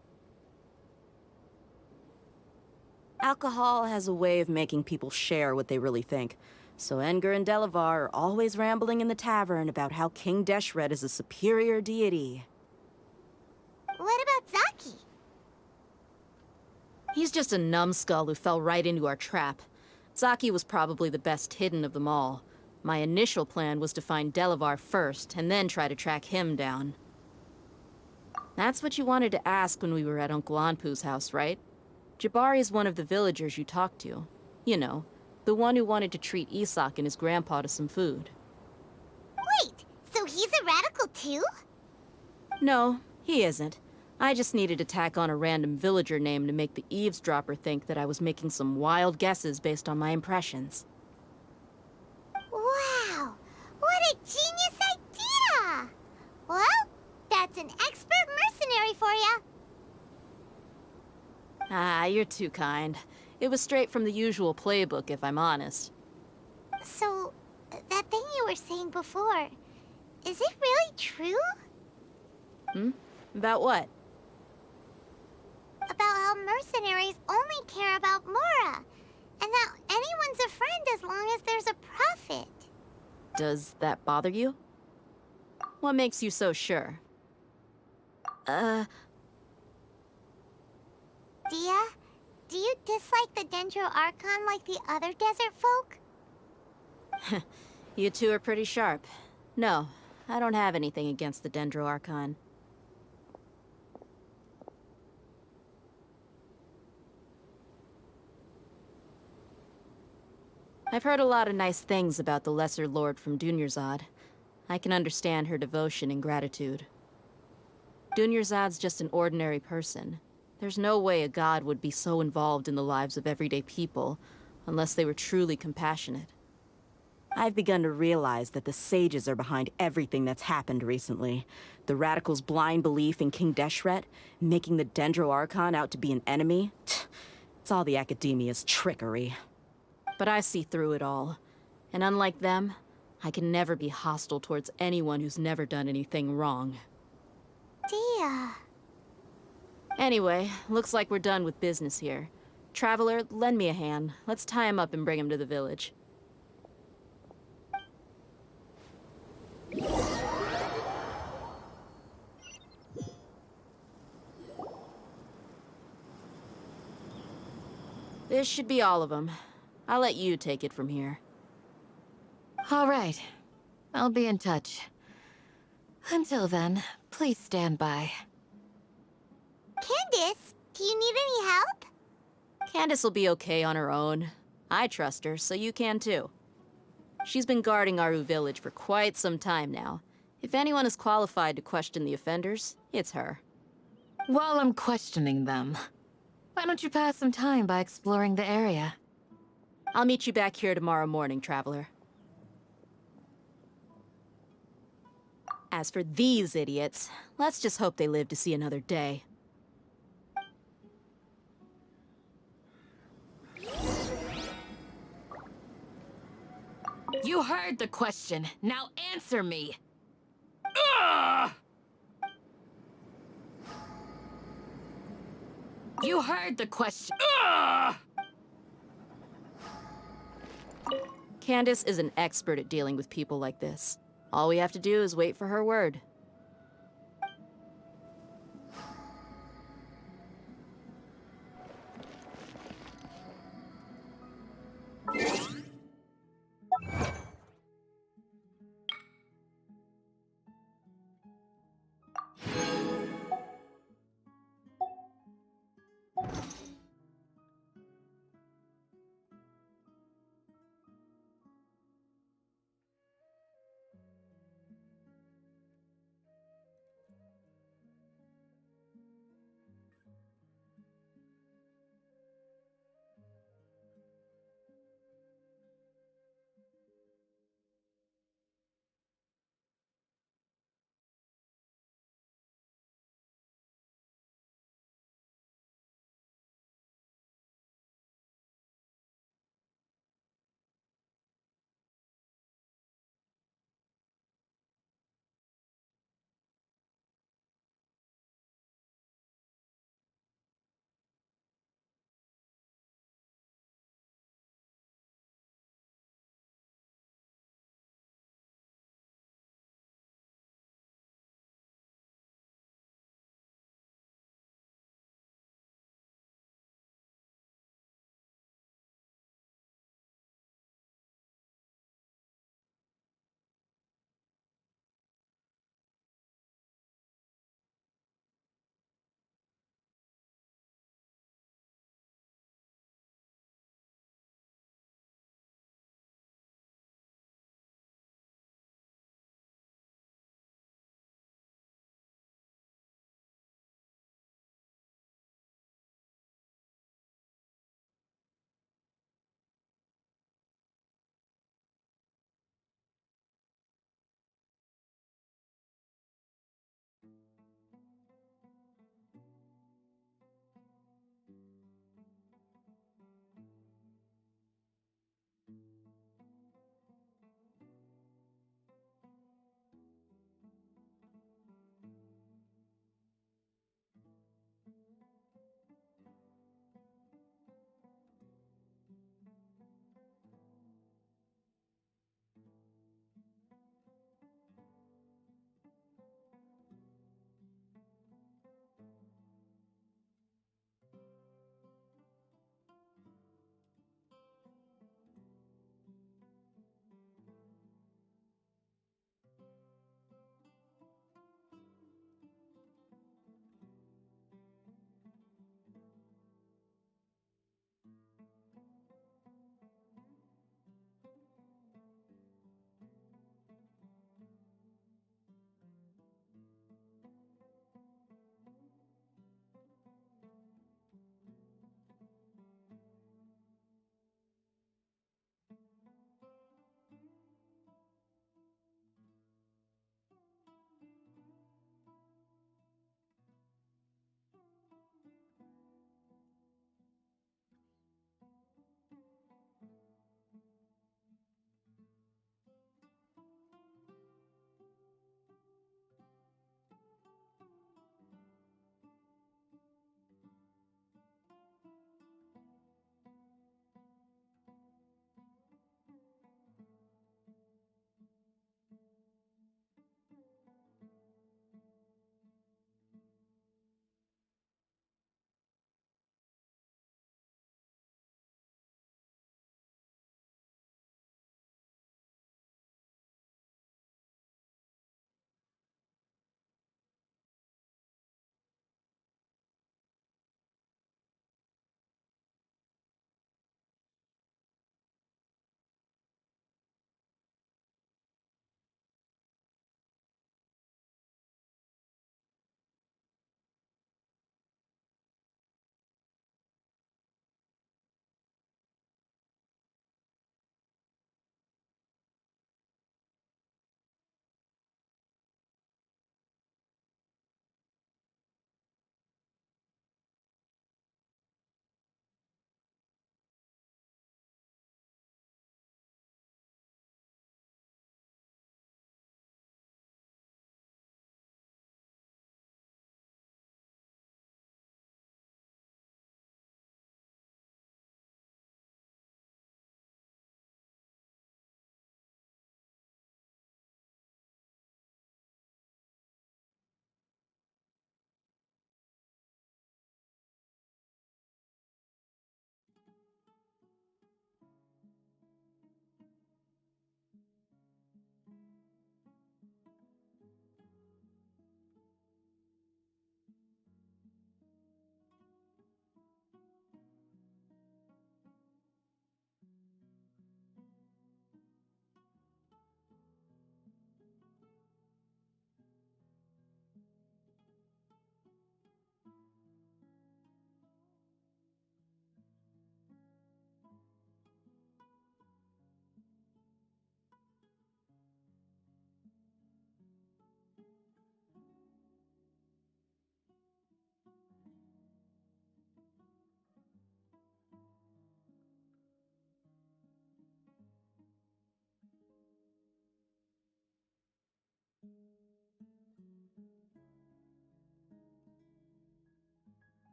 Alcohol has a way of making people share what they really think. So Edgar and Delavar are always rambling in the tavern about how King Deshret is a superior deity. What about Zaki? He's just a numbskull who fell right into our trap. Zaki was probably the best hidden of them all. My initial plan was to find Delavar first, and then try to track him down. That's what you wanted to ask when we were at Uncle Anpu's house, right? Jabari is one of the villagers you talked to. You know, the one who wanted to treat Isak and his grandpa to some food. Wait, so he's a radical too? No, he isn't. I just needed to tack on a random villager name to make the eavesdropper think that I was making some wild guesses based on my impressions. Wow, what a genius idea! Well, that's an expert mercenary for you. Ah, you're too kind. It was straight from the usual playbook, if I'm honest. So, that thing you were saying before, is it really true? About what? About how mercenaries only care about Mora, and that anyone's a friend as long as there's a profit. Does that bother you? What makes you so sure? Dia, do you dislike the Dendro Archon like the other desert folk? You two are pretty sharp. No, I don't have anything against the Dendro Archon. I've heard a lot of nice things about the Lesser Lord from Dunyarzad. I can understand her devotion and gratitude. Dunyarzad's just an ordinary person. There's no way a god would be so involved in the lives of everyday people, unless they were truly compassionate. I've begun to realize that the sages are behind everything that's happened recently. The radicals' blind belief in King Deshret, making the Dendro Archon out to be an enemy. It's all the academia's trickery. But I see through it all. And unlike them, I can never be hostile towards anyone who's never done anything wrong. Dia. Anyway, looks like we're done with business here. Traveler, lend me a hand. Let's tie him up and bring him to the village. This should be all of them. I'll let you take it from here. All right. I'll be in touch. Until then, please stand by. Candace, do you need any help? Candace will be okay on her own. I trust her, so you can too. She's been guarding Aru Village for quite some time now. If anyone is qualified to question the offenders, it's her. While I'm questioning them, why don't you pass some time by exploring the area? I'll meet you back here tomorrow morning, Traveler. As for these idiots, let's just hope they live to see another day. You heard the question. Now answer me. You heard the question. Candace is an expert at dealing with people like this. All we have to do is wait for her word.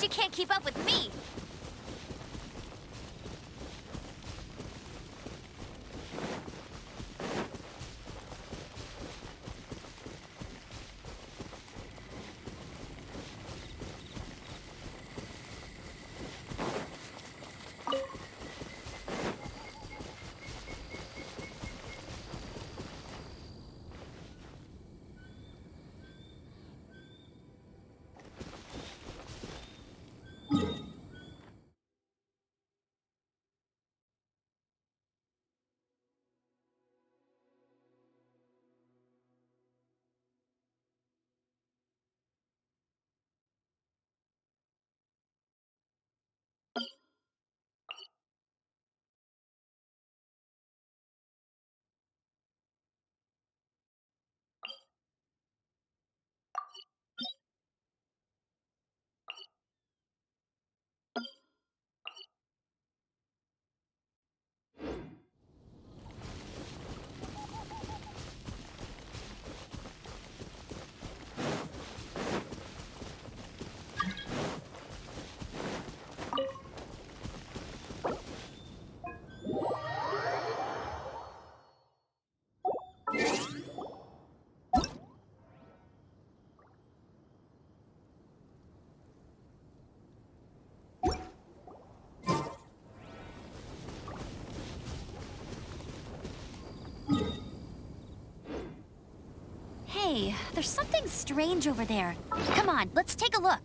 You can't keep up with me! Hey, there's something strange over there. Come on, let's take a look.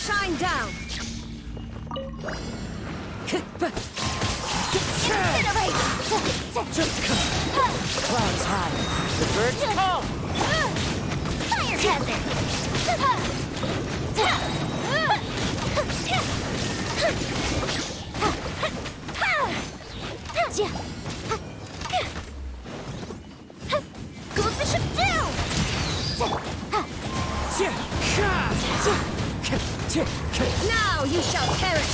Shine down! Clouds high. The birds come! Fire hazard! Go bishop down! Now you shall perish!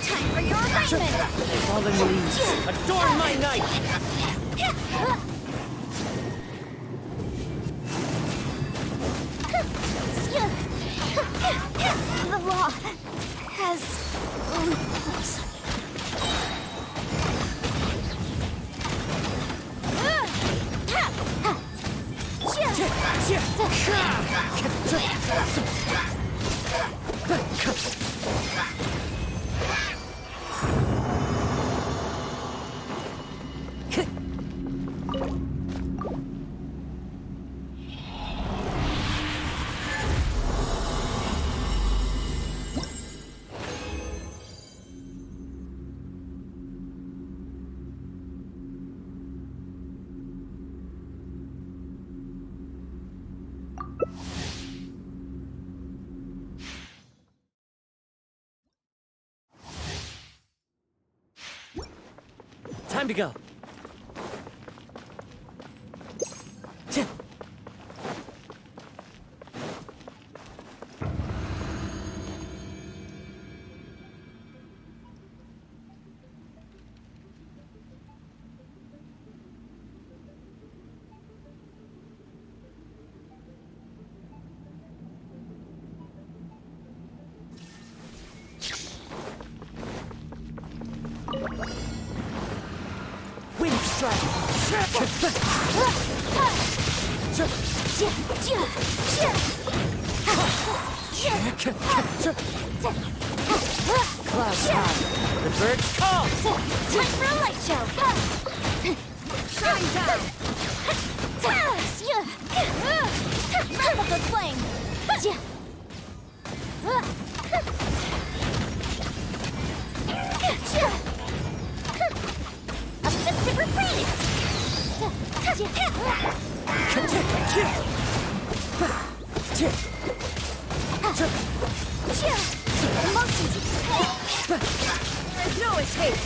Time for your arraignment! Fallen leaves, adorn my night! The law has loopholes. Time to go. Clouds high. The birds call. Time for a light show! Shine down! Wrap up the flame! A festive Emotions! There's no escape!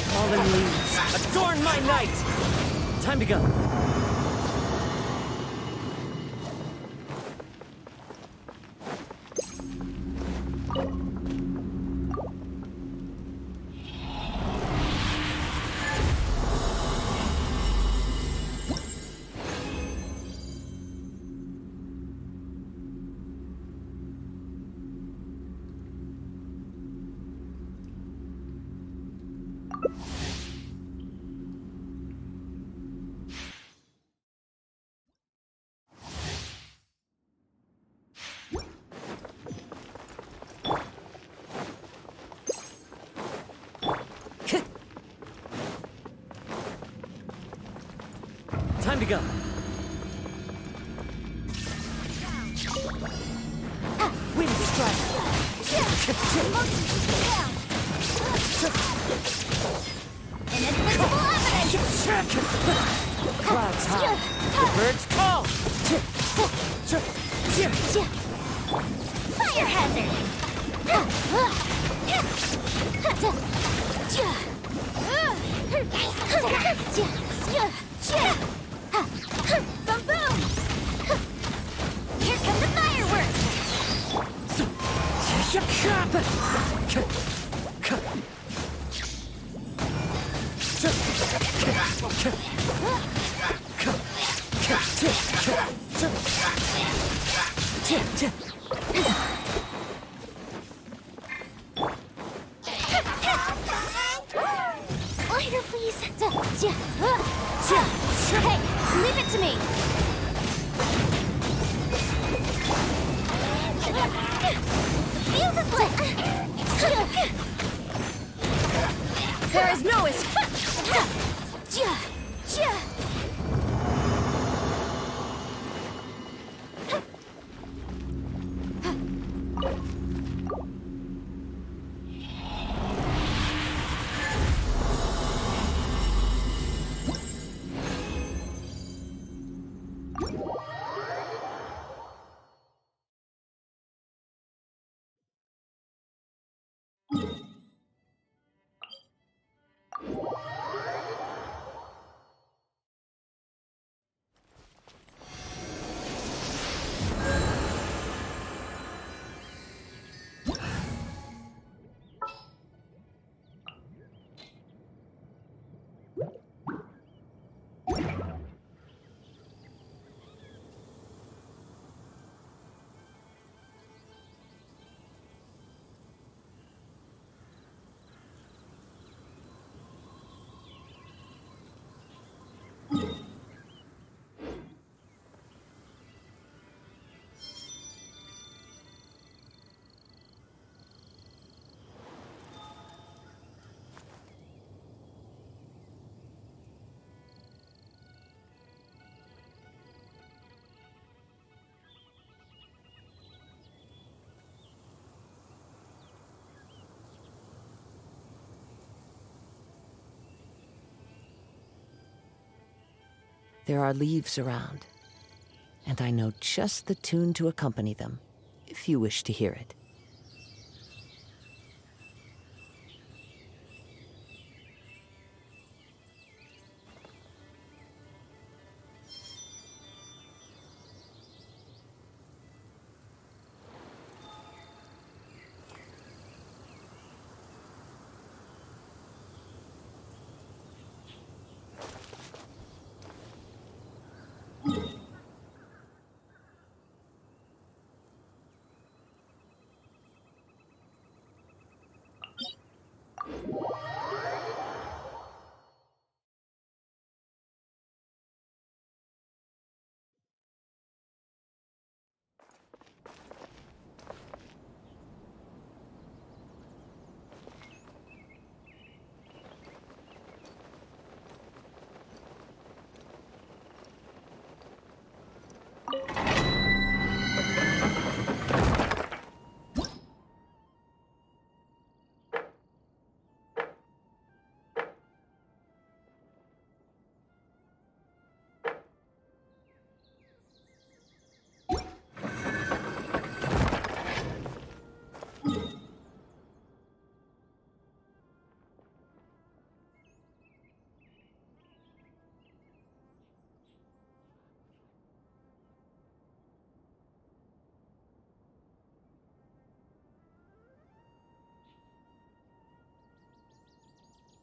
Fallen leaves, adorn my night! Time to go. Time to go. Wind strike. An invisible evidence! Clouds high. The birds call. Fire hazard! Boom boom! Here come the fireworks! Lighter, please. Hey, leave it to me. Fuse is lit. There is no escape. There are leaves around, and I know just the tune to accompany them, if you wish to hear it.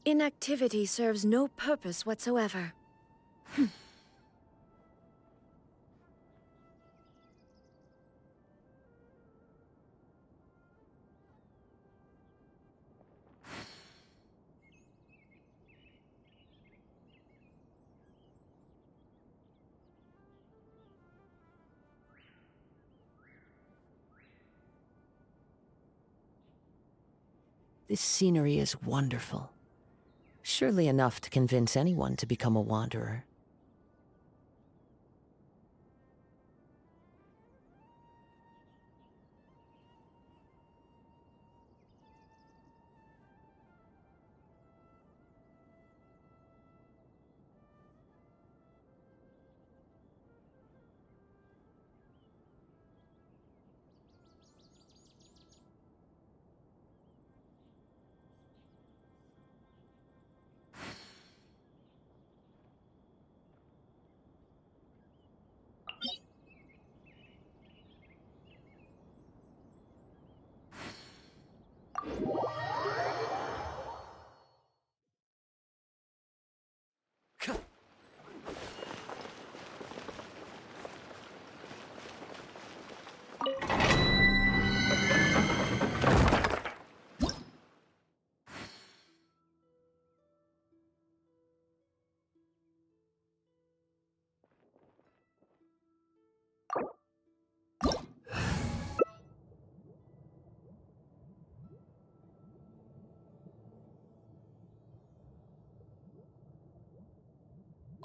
Inactivity serves no purpose whatsoever. This scenery is wonderful. Surely enough to convince anyone to become a wanderer.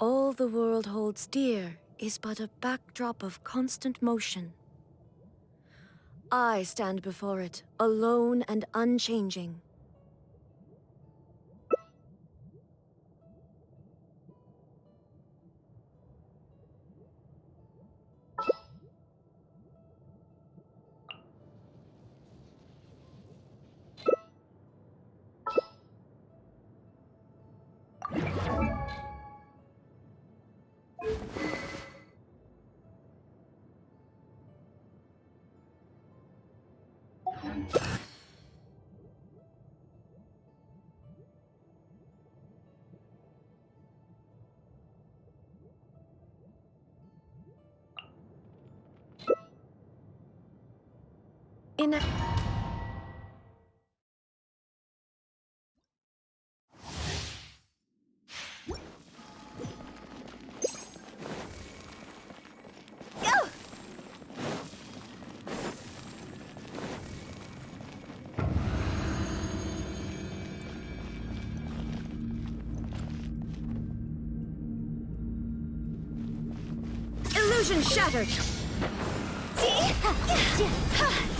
All the world holds dear is but a backdrop of constant motion. I stand before it, alone and unchanging. Illusion shattered!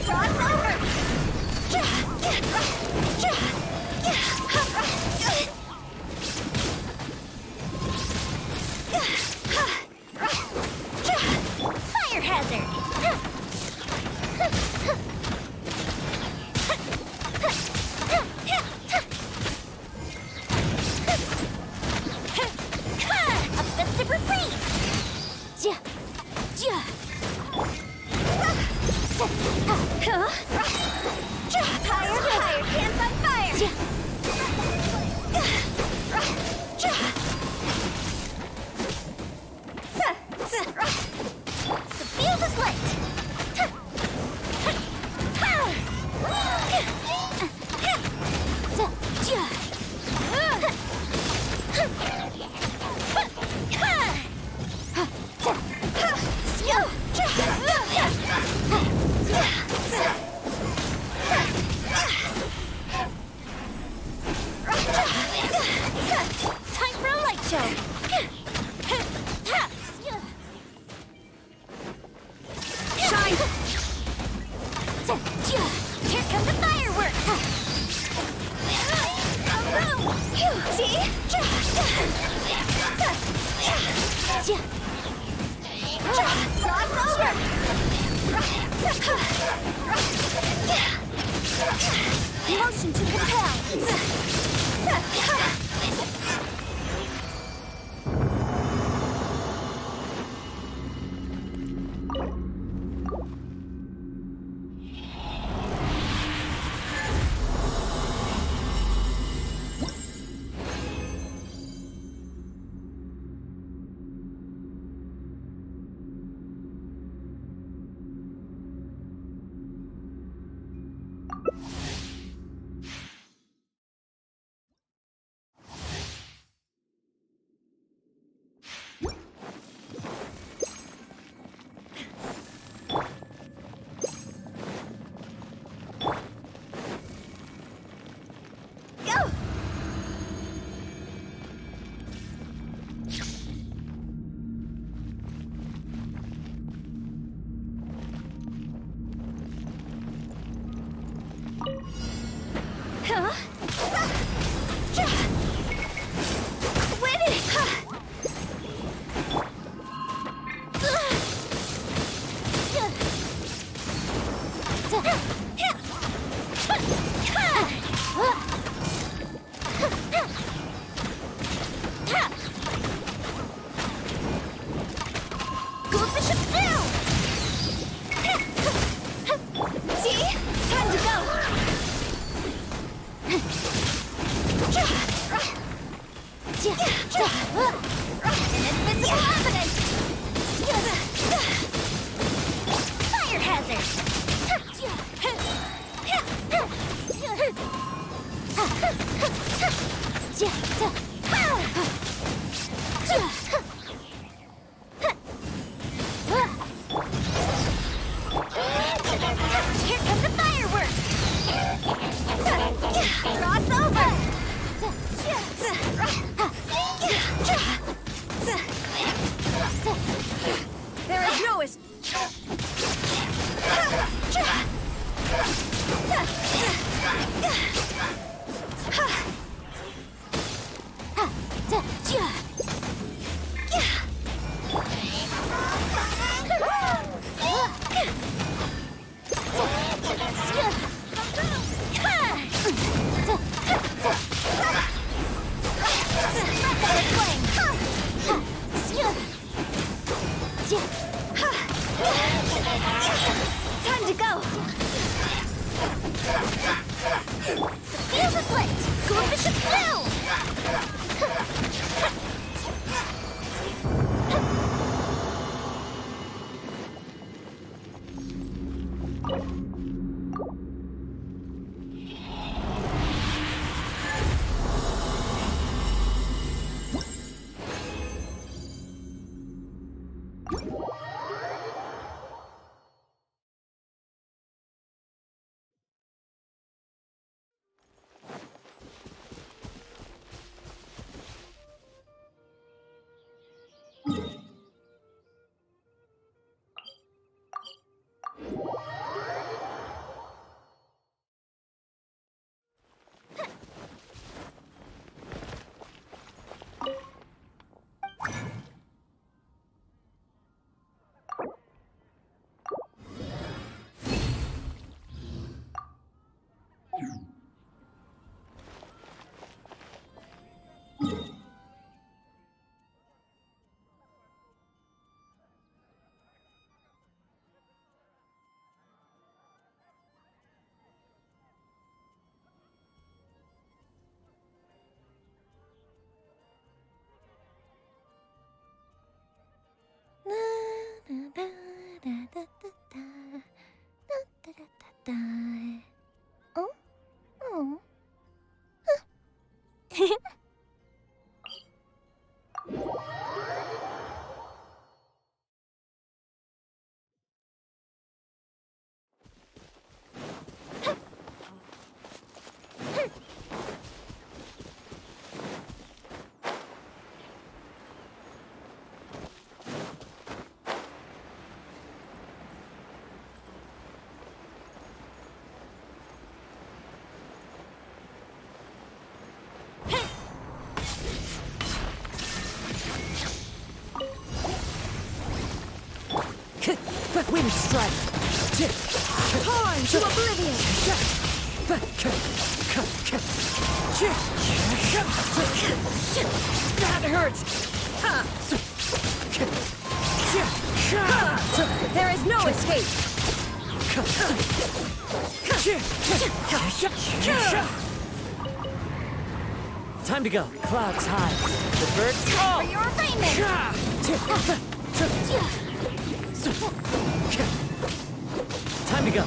Cross over! Fire hazard! A festive reprise! Higher, hands on fire! The field is lit! Time for a light show! Shine! Here come the fireworks! Motion to compel! Oh? Oh. Wind strike! Torn to oblivion! That hurts! There is no escape! Time to go. Clouds high. The birds For your arraignment! Time to go.